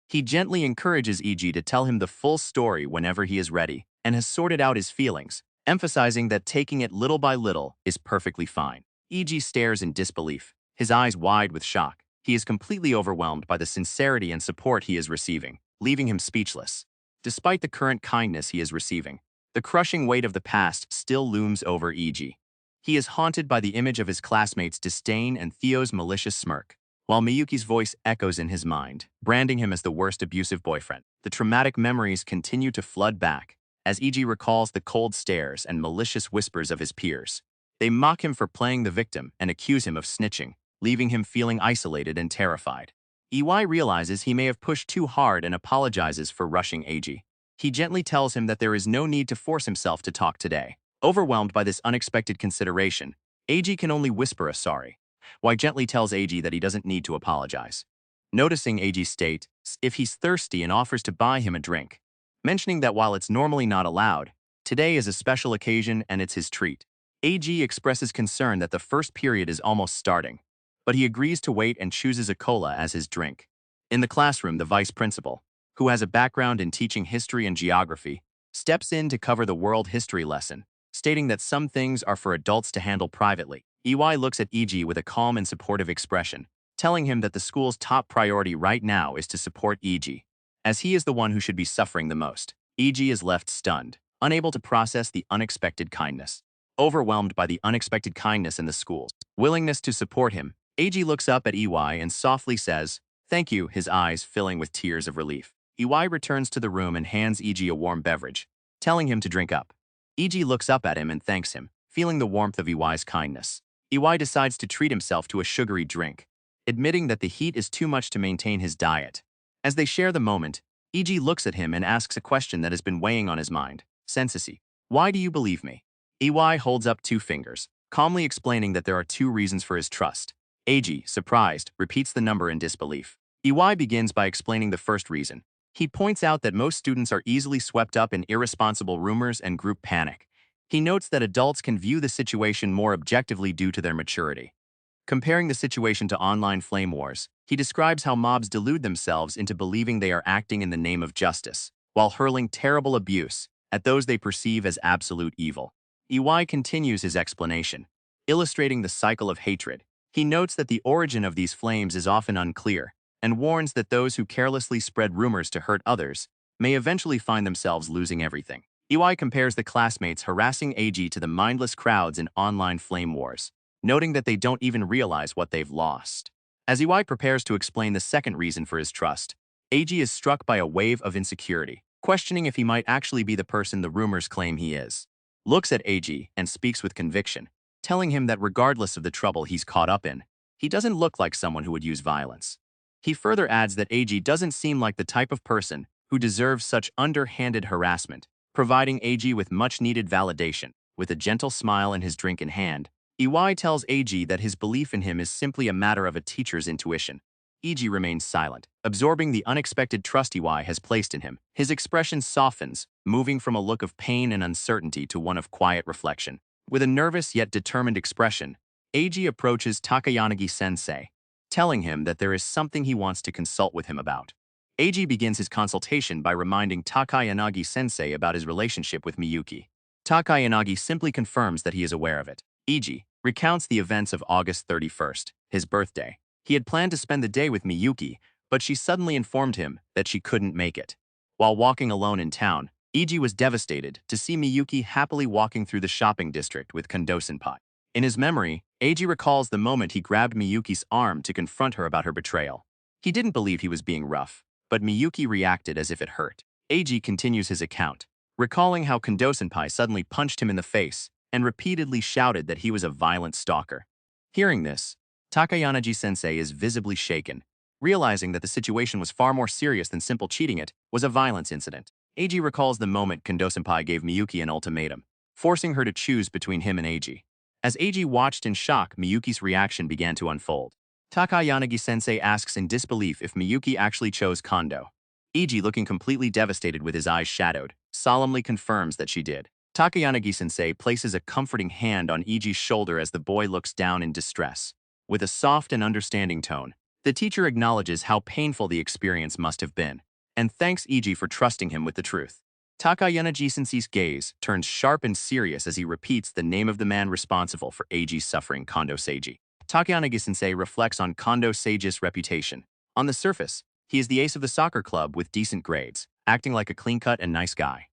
He gently encourages Eiji to tell him the full story whenever he is ready and has sorted out his feelings, emphasizing that taking it little by little is perfectly fine. Eiji stares in disbelief, his eyes wide with shock. He is completely overwhelmed by the sincerity and support he is receiving, leaving him speechless. Despite the current kindness he is receiving, the crushing weight of the past still looms over Eiji. He is haunted by the image of his classmates' disdain and Theo's malicious smirk, while Miyuki's voice echoes in his mind, branding him as the worst abusive boyfriend. The traumatic memories continue to flood back, as Eiji recalls the cold stares and malicious whispers of his peers. They mock him for playing the victim and accuse him of snitching, leaving him feeling isolated and terrified. EY realizes he may have pushed too hard and apologizes for rushing Eiji. He gently tells him that there is no need to force himself to talk today. Overwhelmed by this unexpected consideration, Eiji can only whisper a sorry. Y gently tells Eiji that he doesn't need to apologize. Noticing Eiji's state, if he's thirsty and offers to buy him a drink, mentioning that while it's normally not allowed, today is a special occasion and it's his treat. Eiji expresses concern that the first period is almost starting, but he agrees to wait and chooses a cola as his drink. In the classroom, the vice principal, who has a background in teaching history and geography, steps in to cover the world history lesson, stating that some things are for adults to handle privately. EY looks at Eiji with a calm and supportive expression, telling him that the school's top priority right now is to support EG, as he is the one who should be suffering the most. EG is left stunned, unable to process the unexpected kindness. Overwhelmed by the unexpected kindness in the school's willingness to support him, AG looks up at EY and softly says, "Thank you," his eyes filling with tears of relief. EY returns to the room and hands EG a warm beverage, telling him to drink up. EG looks up at him and thanks him, feeling the warmth of EY's kindness. EY decides to treat himself to a sugary drink, admitting that the heat is too much to maintain his diet. As they share the moment, EG looks at him and asks a question that has been weighing on his mind. "Sensei, why do you believe me?" EY holds up two fingers, calmly explaining that there are two reasons for his trust. AG, surprised, repeats the number in disbelief. EY begins by explaining the first reason. He points out that most students are easily swept up in irresponsible rumors and group panic. He notes that adults can view the situation more objectively due to their maturity. Comparing the situation to online flame wars, he describes how mobs delude themselves into believing they are acting in the name of justice, while hurling terrible abuse at those they perceive as absolute evil. EY continues his explanation, illustrating the cycle of hatred. He notes that the origin of these flames is often unclear, and warns that those who carelessly spread rumors to hurt others may eventually find themselves losing everything. EY compares the classmates harassing AG to the mindless crowds in online flame wars, noting that they don't even realize what they've lost. As EY prepares to explain the second reason for his trust, AG is struck by a wave of insecurity, questioning if he might actually be the person the rumors claim he is. Looks at AG and speaks with conviction, telling him that regardless of the trouble he's caught up in, he doesn't look like someone who would use violence. He further adds that AG doesn't seem like the type of person who deserves such underhanded harassment, providing AG with much-needed validation. With a gentle smile and his drink in hand, EY tells AG that his belief in him is simply a matter of a teacher's intuition. EG remains silent, absorbing the unexpected trust EY has placed in him. His expression softens, moving from a look of pain and uncertainty to one of quiet reflection. With a nervous yet determined expression, AG approaches Takayanagi-sensei, telling him that there is something he wants to consult with him about. AG begins his consultation by reminding Takayanagi-sensei about his relationship with Miyuki. Takayanagi simply confirms that he is aware of it. EG recounts the events of August 31st, his birthday. He had planned to spend the day with Miyuki, but she suddenly informed him that she couldn't make it. While walking alone in town, EG was devastated to see Miyuki happily walking through the shopping district with Kondo-senpai. In his memory, AG recalls the moment he grabbed Miyuki's arm to confront her about her betrayal. He didn't believe he was being rough, but Miyuki reacted as if it hurt. AG continues his account, recalling how Kondo-senpai suddenly punched him in the face and repeatedly shouted that he was a violent stalker. Hearing this, Takayanagi-sensei is visibly shaken, realizing that the situation was far more serious than simple cheating. It was a violence incident. AG recalls the moment Kondo-senpai gave Miyuki an ultimatum, forcing her to choose between him and AG. As AG watched in shock, Miyuki's reaction began to unfold. Takayanagi-sensei asks in disbelief if Miyuki actually chose Kondo. AG, looking completely devastated with his eyes shadowed, solemnly confirms that she did. Takayanagi-sensei places a comforting hand on EG's shoulder as the boy looks down in distress. With a soft and understanding tone, the teacher acknowledges how painful the experience must have been, and thanks EG for trusting him with the truth. Takayanagi-sensei's gaze turns sharp and serious as he repeats the name of the man responsible for AG's suffering, Kondo Seiji. Takayanagi-sensei reflects on Kondo Seiji's reputation. On the surface, he is the ace of the soccer club with decent grades, acting like a clean-cut and nice guy.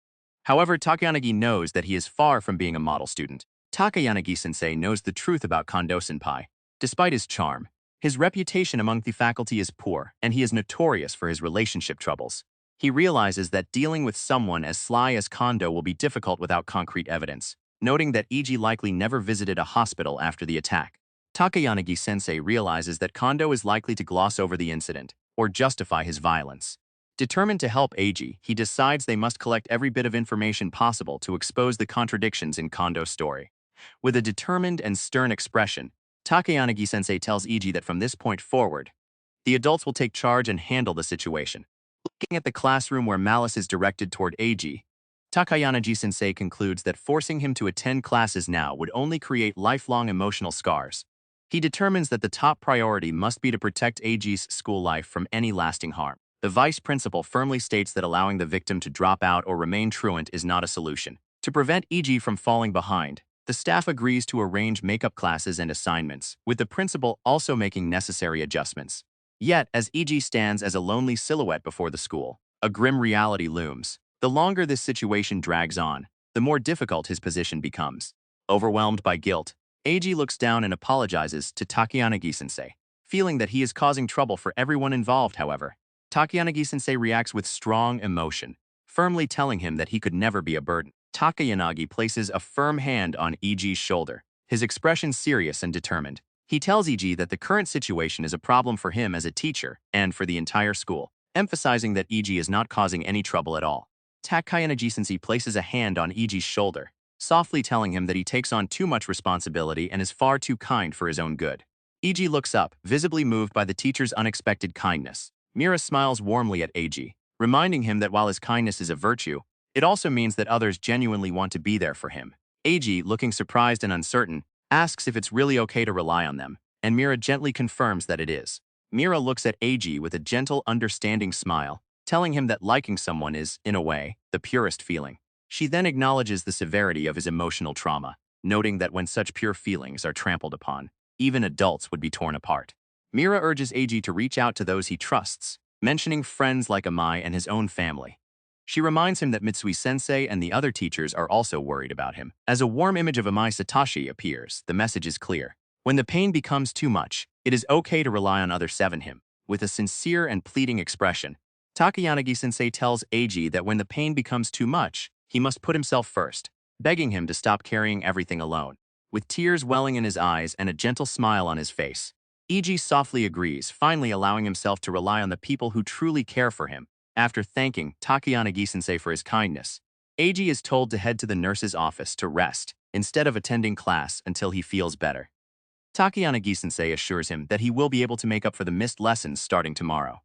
However, Takayanagi knows that he is far from being a model student. Takayanagi-sensei knows the truth about Kondo-senpai. Despite his charm, his reputation among the faculty is poor, and he is notorious for his relationship troubles. He realizes that dealing with someone as sly as Kondo will be difficult without concrete evidence, noting that EG likely never visited a hospital after the attack. Takayanagi-sensei realizes that Kondo is likely to gloss over the incident or justify his violence. Determined to help AG, he decides they must collect every bit of information possible to expose the contradictions in Kondo's story. With a determined and stern expression, Takayanagi-sensei tells EG that from this point forward, the adults will take charge and handle the situation. Looking at the classroom where malice is directed toward AG, Takayanagi-sensei concludes that forcing him to attend classes now would only create lifelong emotional scars. He determines that the top priority must be to protect AG's school life from any lasting harm. The vice principal firmly states that allowing the victim to drop out or remain truant is not a solution. To prevent EG from falling behind, The staff agrees to arrange makeup classes and assignments, with the principal also making necessary adjustments. Yet, as EG stands as a lonely silhouette before the school, a grim reality looms. The longer this situation drags on, the more difficult his position becomes. Overwhelmed by guilt, Eiji looks down and apologizes to Takeyanagi-sensei, feeling that he is causing trouble for everyone involved, however. Takeyanagi-sensei reacts with strong emotion, firmly telling him that he could never be a burden. Takeyanagi places a firm hand on Eiji's shoulder, his expression serious and determined. He tells Eiji that the current situation is a problem for him as a teacher and for the entire school, emphasizing that Eiji is not causing any trouble at all. Takeyanagi-sensei places a hand on Eiji's shoulder, softly telling him that he takes on too much responsibility and is far too kind for his own good. Eiji looks up, visibly moved by the teacher's unexpected kindness. Mira smiles warmly at Eiji, reminding him that while his kindness is a virtue, it also means that others genuinely want to be there for him. Eiji, looking surprised and uncertain, asks if it's really okay to rely on them, and Mira gently confirms that it is. Mira looks at Eiji with a gentle, understanding smile, telling him that liking someone is, in a way, the purest feeling. She then acknowledges the severity of his emotional trauma, noting that when such pure feelings are trampled upon, even adults would be torn apart. Mira urges Eiji to reach out to those he trusts, mentioning friends like Amai and his own family. She reminds him that Mitsui-sensei and the other teachers are also worried about him. As a warm image of Amai Satoshi appears, the message is clear. When the pain becomes too much, it is okay to rely on others. Him. With a sincere and pleading expression, Takeyanagi-sensei tells Eiji that when the pain becomes too much, he must put himself first, begging him to stop carrying everything alone. With tears welling in his eyes and a gentle smile on his face, Eiji softly agrees, finally allowing himself to rely on the people who truly care for him. After thanking Takeyanagi-sensei for his kindness, Eiji is told to head to the nurse's office to rest instead of attending class until he feels better. Takeyanagi-sensei assures him that he will be able to make up for the missed lessons starting tomorrow.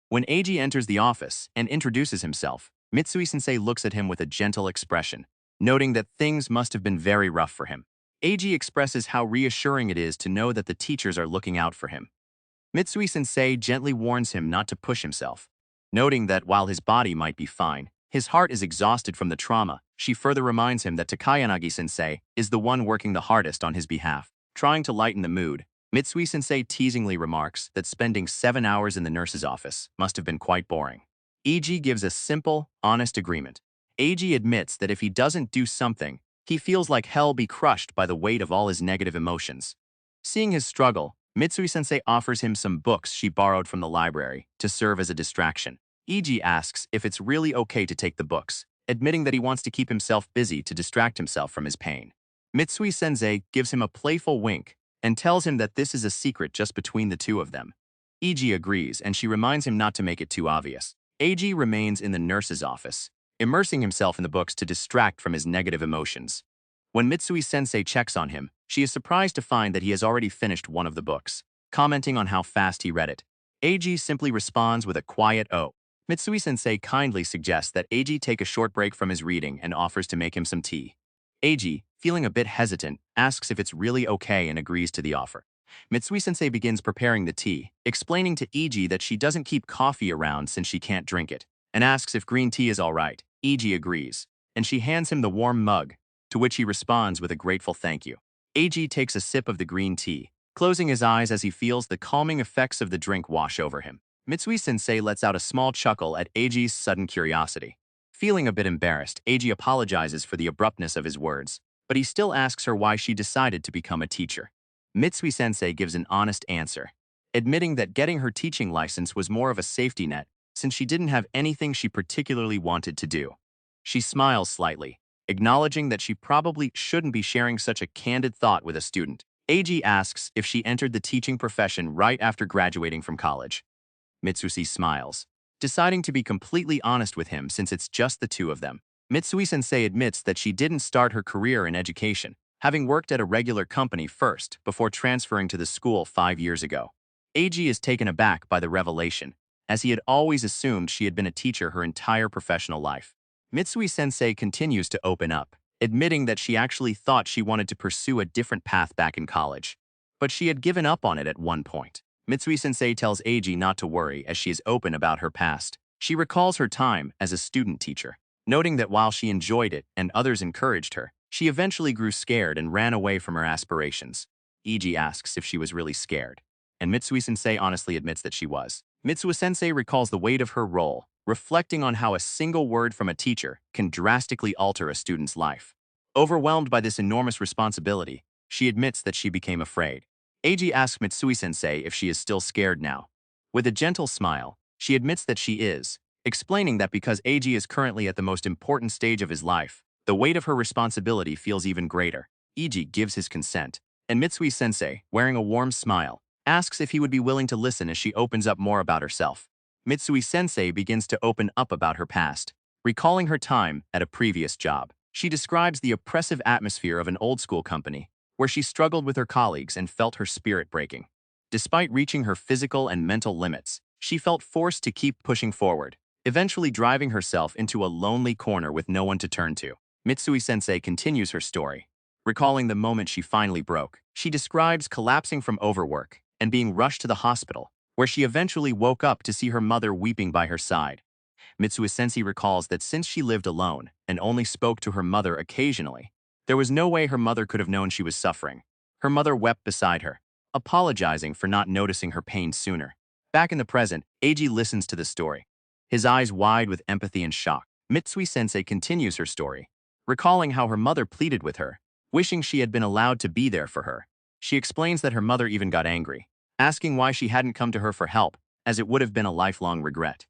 When Eiji enters the office and introduces himself, Mitsui-sensei looks at him with a gentle expression, noting that things must have been very rough for him. Eiji expresses how reassuring it is to know that the teachers are looking out for him. Mitsui-sensei gently warns him not to push himself, noting that while his body might be fine, his heart is exhausted from the trauma. She further reminds him that Takeyanagi-sensei is the one working the hardest on his behalf. Trying to lighten the mood, Mitsui-sensei teasingly remarks that spending 7 hours in the nurse's office must have been quite boring. Eiji gives a simple, honest agreement. Eiji admits that if he doesn't do something, he feels like hell be crushed by the weight of all his negative emotions. Seeing his struggle, Mitsui-sensei offers him some books she borrowed from the library to serve as a distraction. Eiji asks if it's really okay to take the books, admitting that he wants to keep himself busy to distract himself from his pain. Mitsui-sensei gives him a playful wink and tells him that this is a secret just between the two of them. Eiji agrees, and she reminds him not to make it too obvious. Eiji remains in the nurse's office, immersing himself in the books to distract from his negative emotions. When Mitsui-sensei checks on him, she is surprised to find that he has already finished one of the books, commenting on how fast he read it. Eiji simply responds with a quiet "oh." Mitsui-sensei kindly suggests that Eiji take a short break from his reading and offers to make him some tea. Eiji, feeling a bit hesitant, asks if it's really okay and agrees to the offer. Mitsui-sensei begins preparing the tea, explaining to Eiji that she doesn't keep coffee around since she can't drink it, and asks if green tea is all right. Eiji agrees, and she hands him the warm mug, to which he responds with a grateful thank you. Eiji takes a sip of the green tea, closing his eyes as he feels the calming effects of the drink wash over him. Mitsui-sensei lets out a small chuckle at Eiji's sudden curiosity. Feeling a bit embarrassed, Eiji apologizes for the abruptness of his words, but he still asks her why she decided to become a teacher. Mitsui-sensei gives an honest answer, admitting that getting her teaching license was more of a safety net since she didn't have anything she particularly wanted to do. She smiles slightly, acknowledging that she probably shouldn't be sharing such a candid thought with a student. Eiji asks if she entered the teaching profession right after graduating from college. Mitsui smiles, deciding to be completely honest with him since it's just the two of them. Mitsui-sensei admits that she didn't start her career in education, having worked at a regular company first before transferring to the school 5 years ago. Eiji is taken aback by the revelation, as he had always assumed she had been a teacher her entire professional life. Mitsui-sensei continues to open up, admitting that she actually thought she wanted to pursue a different path back in college, but she had given up on it at one point. Mitsui-sensei tells Eiji not to worry as she is open about her past. She recalls her time as a student teacher, noting that while she enjoyed it and others encouraged her, She eventually grew scared and ran away from her aspirations. Iji asks if she was really scared, and Mitsui-sensei honestly admits that she was. Mitsui-sensei recalls the weight of her role, reflecting on how a single word from a teacher can drastically alter a student's life. Overwhelmed by this enormous responsibility, she admits that she became afraid. Eiji asks Mitsui-sensei if she is still scared now. With a gentle smile, she admits that she is, explaining that because Eiji is currently at the most important stage of his life, the weight of her responsibility feels even greater. Eiji gives his consent, and Mitsui-sensei, wearing a warm smile, asks if he would be willing to listen as she opens up more about herself. Mitsui-sensei begins to open up about her past, recalling her time at a previous job. She describes the oppressive atmosphere of an old-school company, where she struggled with her colleagues and felt her spirit breaking. Despite reaching her physical and mental limits, she felt forced to keep pushing forward, eventually driving herself into a lonely corner with no one to turn to. Mitsui-sensei continues her story, recalling the moment she finally broke. She describes collapsing from overwork and being rushed to the hospital, where she eventually woke up to see her mother weeping by her side. Mitsui-sensei recalls that since she lived alone and only spoke to her mother occasionally, there was no way her mother could have known she was suffering. Her mother wept beside her, apologizing for not noticing her pain sooner. Back in the present, Eiji listens to the story, his eyes wide with empathy and shock. Mitsui-sensei continues her story, recalling how her mother pleaded with her, wishing she had been allowed to be there for her. She explains that her mother even got angry, asking why she hadn't come to her for help, as it would have been a lifelong regret.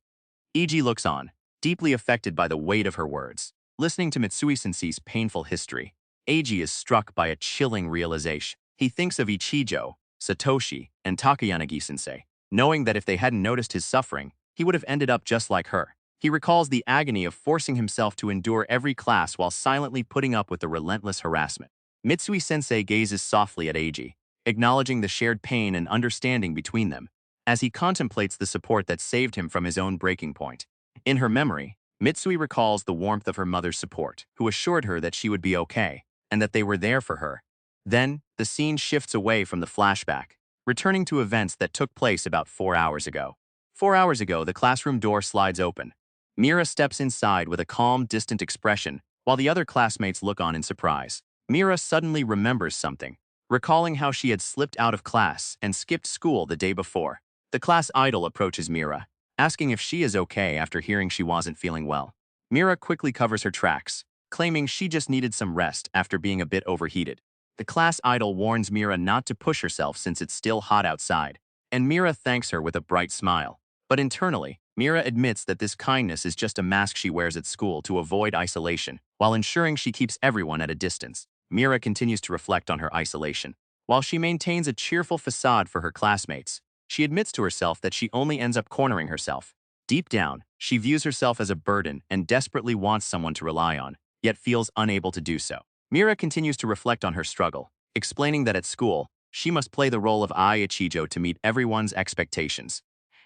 Eiji looks on, deeply affected by the weight of her words. Listening to Mitsui-sensei's painful history, Eiji is struck by a chilling realization. He thinks of Ichijo, Satoshi, and Takayanagi-sensei, knowing that if they hadn't noticed his suffering, he would have ended up just like her. He recalls the agony of forcing himself to endure every class while silently putting up with the relentless harassment. Mitsui-sensei gazes softly at Eiji, acknowledging the shared pain and understanding between them, as he contemplates the support that saved him from his own breaking point. In her memory, Mitsui recalls the warmth of her mother's support, who assured her that she would be okay, and that they were there for her. Then, the scene shifts away from the flashback, returning to events that took place about 4 hours ago. 4 hours ago, the classroom door slides open. Mira steps inside with a calm, distant expression, while the other classmates look on in surprise. Mira suddenly remembers something, recalling how she had slipped out of class and skipped school the day before. The class idol approaches Mira, asking if she is okay after hearing she wasn't feeling well. Mira quickly covers her tracks, claiming she just needed some rest after being a bit overheated. The class idol warns Mira not to push herself since it's still hot outside, and Mira thanks her with a bright smile. But internally, Mira admits that this kindness is just a mask she wears at school to avoid isolation, while ensuring she keeps everyone at a distance. Mira continues to reflect on her isolation. While she maintains a cheerful facade for her classmates, she admits to herself that she only ends up cornering herself. Deep down, she views herself as a burden and desperately wants someone to rely on, yet feels unable to do so. Mira continues to reflect on her struggle, explaining that at school, she must play the role of Ai Ichijo to meet everyone's expectations.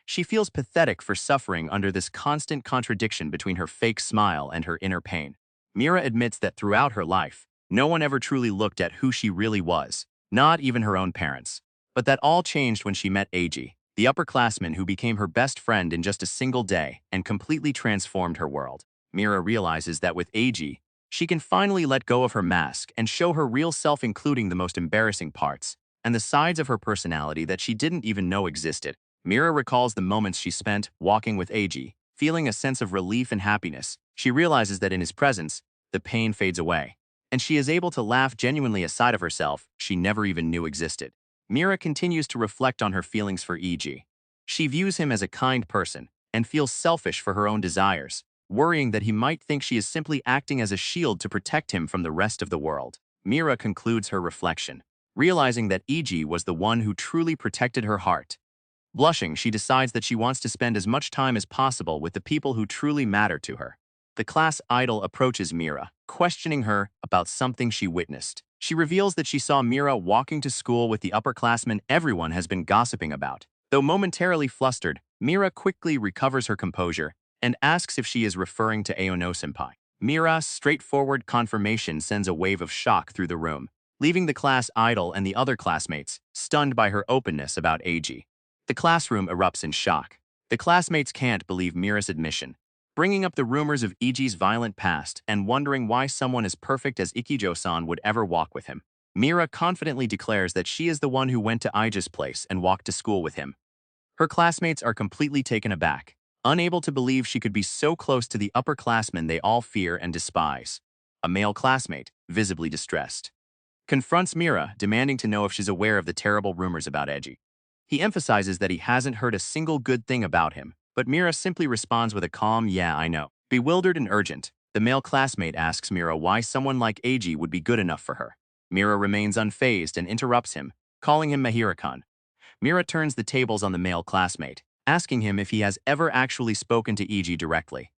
She feels pathetic for suffering under this constant contradiction between her fake smile and her inner pain. Mira admits that throughout her life, no one ever truly looked at who she really was, not even her own parents. But that all changed when she met Eiji, the upperclassman who became her best friend in just a single day and completely transformed her world. Mira realizes that with Eiji, she can finally let go of her mask and show her real self, including the most embarrassing parts and the sides of her personality that she didn't even know existed. Mira recalls the moments she spent walking with Eiji, feeling a sense of relief and happiness. She realizes that in his presence, the pain fades away, and she is able to laugh genuinely a side of herself she never even knew existed. Mira continues to reflect on her feelings for Eiji. She views him as a kind person and feels selfish for her own desires, worrying that he might think she is simply acting as a shield to protect him from the rest of the world. Mira concludes her reflection, realizing that Eiji was the one who truly protected her heart. Blushing, she decides that she wants to spend as much time as possible with the people who truly matter to her. The class idol approaches Mira, questioning her about something she witnessed. She reveals that she saw Mira walking to school with the upperclassmen everyone has been gossiping about. Though momentarily flustered, Mira quickly recovers her composure and asks if she is referring to Aono-senpai. Mira's straightforward confirmation sends a wave of shock through the room, leaving the class idol and the other classmates stunned by her openness about Eiji. The classroom erupts in shock. The classmates can't believe Mira's admission, bringing up the rumors of Iji's violent past and wondering why someone as perfect as Ikijo-san would ever walk with him. Mira confidently declares that she is the one who went to Iji's place and walked to school with him. Her classmates are completely taken aback, unable to believe she could be so close to the upperclassmen they all fear and despise. A male classmate, visibly distressed, confronts Mira, demanding to know if she's aware of the terrible rumors about Eiji. He emphasizes that he hasn't heard a single good thing about him, but Mira simply responds with a calm, "Yeah, I know." Bewildered and urgent, the male classmate asks Mira why someone like Eiji would be good enough for her. Mira remains unfazed and interrupts him, calling him Mahira-kun. Mira turns the tables on the male classmate, asking him if he has ever actually spoken to Eiji directly.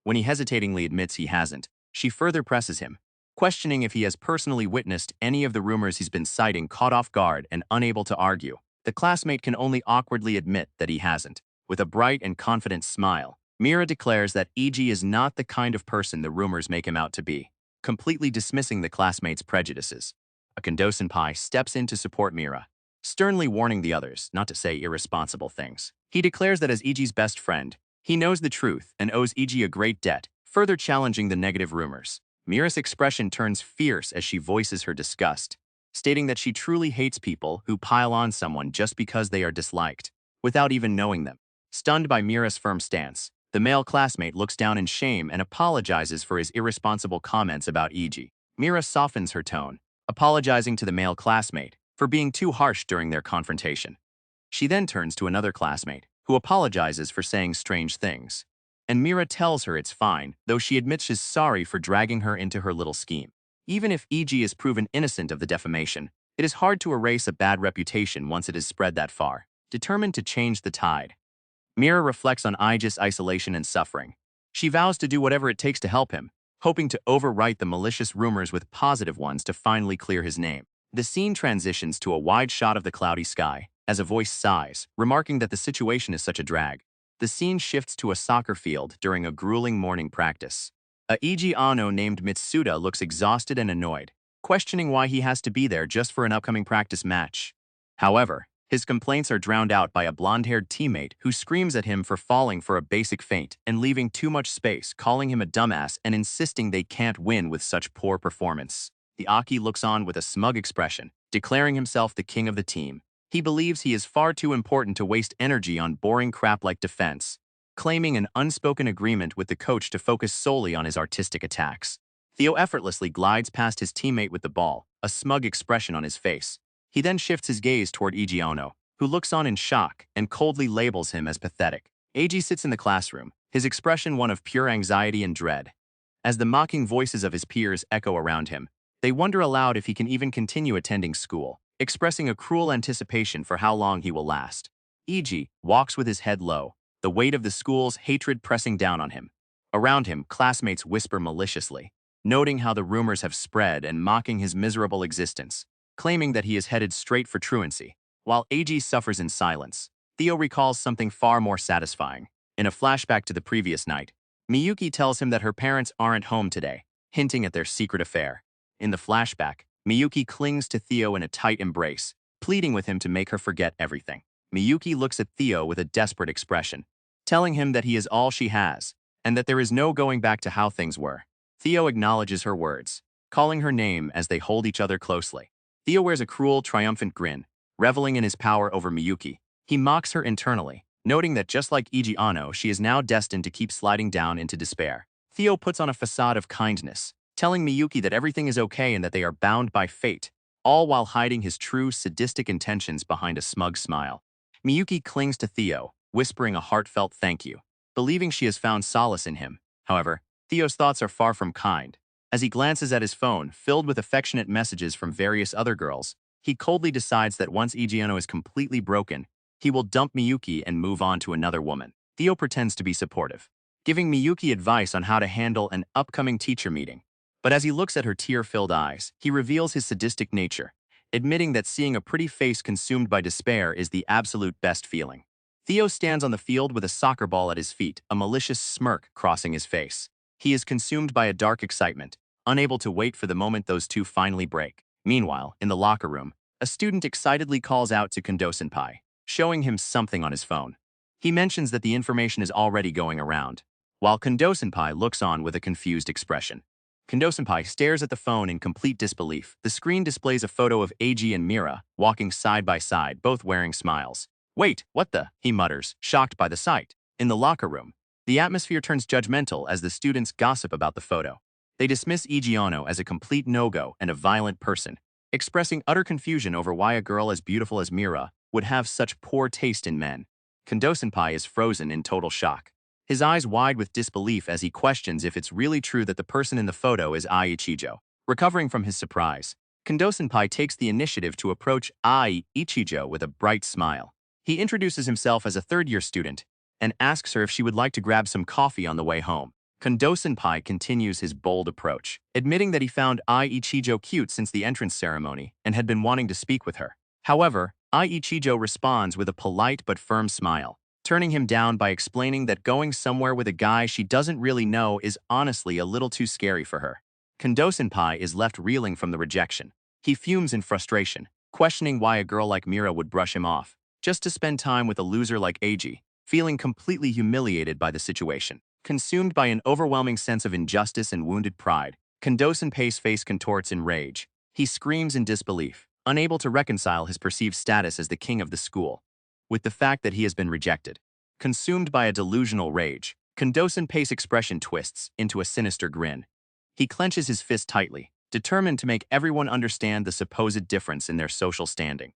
When he hesitatingly admits he hasn't, she further presses him, questioning if he has personally witnessed any of the rumors he's been citing. Caught off guard and unable to argue, the classmate can only awkwardly admit that he hasn't. With a bright and confident smile, Mira declares that Eiji is not the kind of person the rumors make him out to be, completely dismissing the classmate's prejudices. A Kondo-senpai steps in to support Mira, sternly warning the others not to say irresponsible things. He declares that as Iji's best friend, he knows the truth and owes Eiji a great debt, further challenging the negative rumors. Mira's expression turns fierce as she voices her disgust, stating that she truly hates people who pile on someone just because they are disliked, without even knowing them. Stunned by Mira's firm stance, the male classmate looks down in shame and apologizes for his irresponsible comments about Eiji. Mira softens her tone, apologizing to the male classmate for being too harsh during their confrontation. She then turns to another classmate, who apologizes for saying strange things. And Mira tells her it's fine, though she admits she's sorry for dragging her into her little scheme. Even if Eiji is proven innocent of the defamation, it is hard to erase a bad reputation once it has spread that far. Determined to change the tide, Mira reflects on Eiji's isolation and suffering. She vows to do whatever it takes to help him, hoping to overwrite the malicious rumors with positive ones to finally clear his name. The scene transitions to a wide shot of the cloudy sky, as a voice sighs, remarking that the situation is such a drag. The scene shifts to a soccer field during a grueling morning practice. A Eiji Ano named Mitsuda looks exhausted and annoyed, questioning why he has to be there just for an upcoming practice match. However, his complaints are drowned out by a blonde-haired teammate who screams at him for falling for a basic feint and leaving too much space, calling him a dumbass and insisting they can't win with such poor performance. The Aki looks on with a smug expression, declaring himself the king of the team. He believes he is far too important to waste energy on boring crap like defense, claiming an unspoken agreement with the coach to focus solely on his artistic attacks. Theo effortlessly glides past his teammate with the ball, a smug expression on his face. He then shifts his gaze toward Eiji Ono, who looks on in shock and coldly labels him as pathetic. Eiji sits in the classroom, his expression one of pure anxiety and dread. As the mocking voices of his peers echo around him, they wonder aloud if he can even continue attending school, expressing a cruel anticipation for how long he will last. Eiji walks with his head low, the weight of the school's hatred pressing down on him. Around him, classmates whisper maliciously, noting how the rumors have spread and mocking his miserable existence, claiming that he is headed straight for truancy. While Eiji suffers in silence, Theo recalls something far more satisfying. In a flashback to the previous night, Miyuki tells him that her parents aren't home today, hinting at their secret affair. In the flashback, Miyuki clings to Theo in a tight embrace, pleading with him to make her forget everything. Miyuki looks at Theo with a desperate expression, telling him that he is all she has, and that there is no going back to how things were. Theo acknowledges her words, calling her name as they hold each other closely. Theo wears a cruel, triumphant grin, reveling in his power over Miyuki. He mocks her internally, noting that just like Eiji Ano, she is now destined to keep sliding down into despair. Theo puts on a facade of kindness, telling Miyuki that everything is okay and that they are bound by fate, all while hiding his true sadistic intentions behind a smug smile. Miyuki clings to Theo, whispering a heartfelt thank you, believing she has found solace in him. However, Theo's thoughts are far from kind. As he glances at his phone, filled with affectionate messages from various other girls, he coldly decides that once Eiji Ano is completely broken, he will dump Miyuki and move on to another woman. Theo pretends to be supportive, giving Miyuki advice on how to handle an upcoming teacher meeting. But as he looks at her tear-filled eyes, he reveals his sadistic nature, admitting that seeing a pretty face consumed by despair is the absolute best feeling. Theo stands on the field with a soccer ball at his feet, a malicious smirk crossing his face. He is consumed by a dark excitement, unable to wait for the moment those two finally break. Meanwhile, in the locker room, a student excitedly calls out to Kondo-senpai, showing him something on his phone. He mentions that the information is already going around. while Kondo-senpai looks on with a confused expression. Kondo-senpai stares at the phone in complete disbelief. The screen displays a photo of Eiji and Mira, walking side by side, both wearing smiles. "Wait, what the?" he mutters, shocked by the sight. In the locker room, the atmosphere turns judgmental as the students gossip about the photo. They dismiss Eiji Ono as a complete no-go and a violent person, expressing utter confusion over why a girl as beautiful as Mira would have such poor taste in men. Kondo-senpai is frozen in total shock, his eyes wide with disbelief as he questions if it's really true that the person in the photo is Ai Ichijo. Recovering from his surprise, Kondo-senpai takes the initiative to approach Ai Ichijo with a bright smile. He introduces himself as a third-year student and asks her if she would like to grab some coffee on the way home. Kondo-senpai continues his bold approach, admitting that he found Ai Ichijo cute since the entrance ceremony and had been wanting to speak with her. However, Ai Ichijo responds with a polite but firm smile, turning him down by explaining that going somewhere with a guy she doesn't really know is honestly a little too scary for her. Kondo-senpai is left reeling from the rejection. He fumes in frustration, questioning why a girl like Mira would brush him off, just to spend time with a loser like Eiji, feeling completely humiliated by the situation. Consumed by an overwhelming sense of injustice and wounded pride, Kondo-senpai's face contorts in rage. He screams in disbelief, unable to reconcile his perceived status as the king of the school with the fact that he has been rejected. Consumed by a delusional rage, Kondo-senpai's expression twists into a sinister grin. He clenches his fist tightly, determined to make everyone understand the supposed difference in their social standing.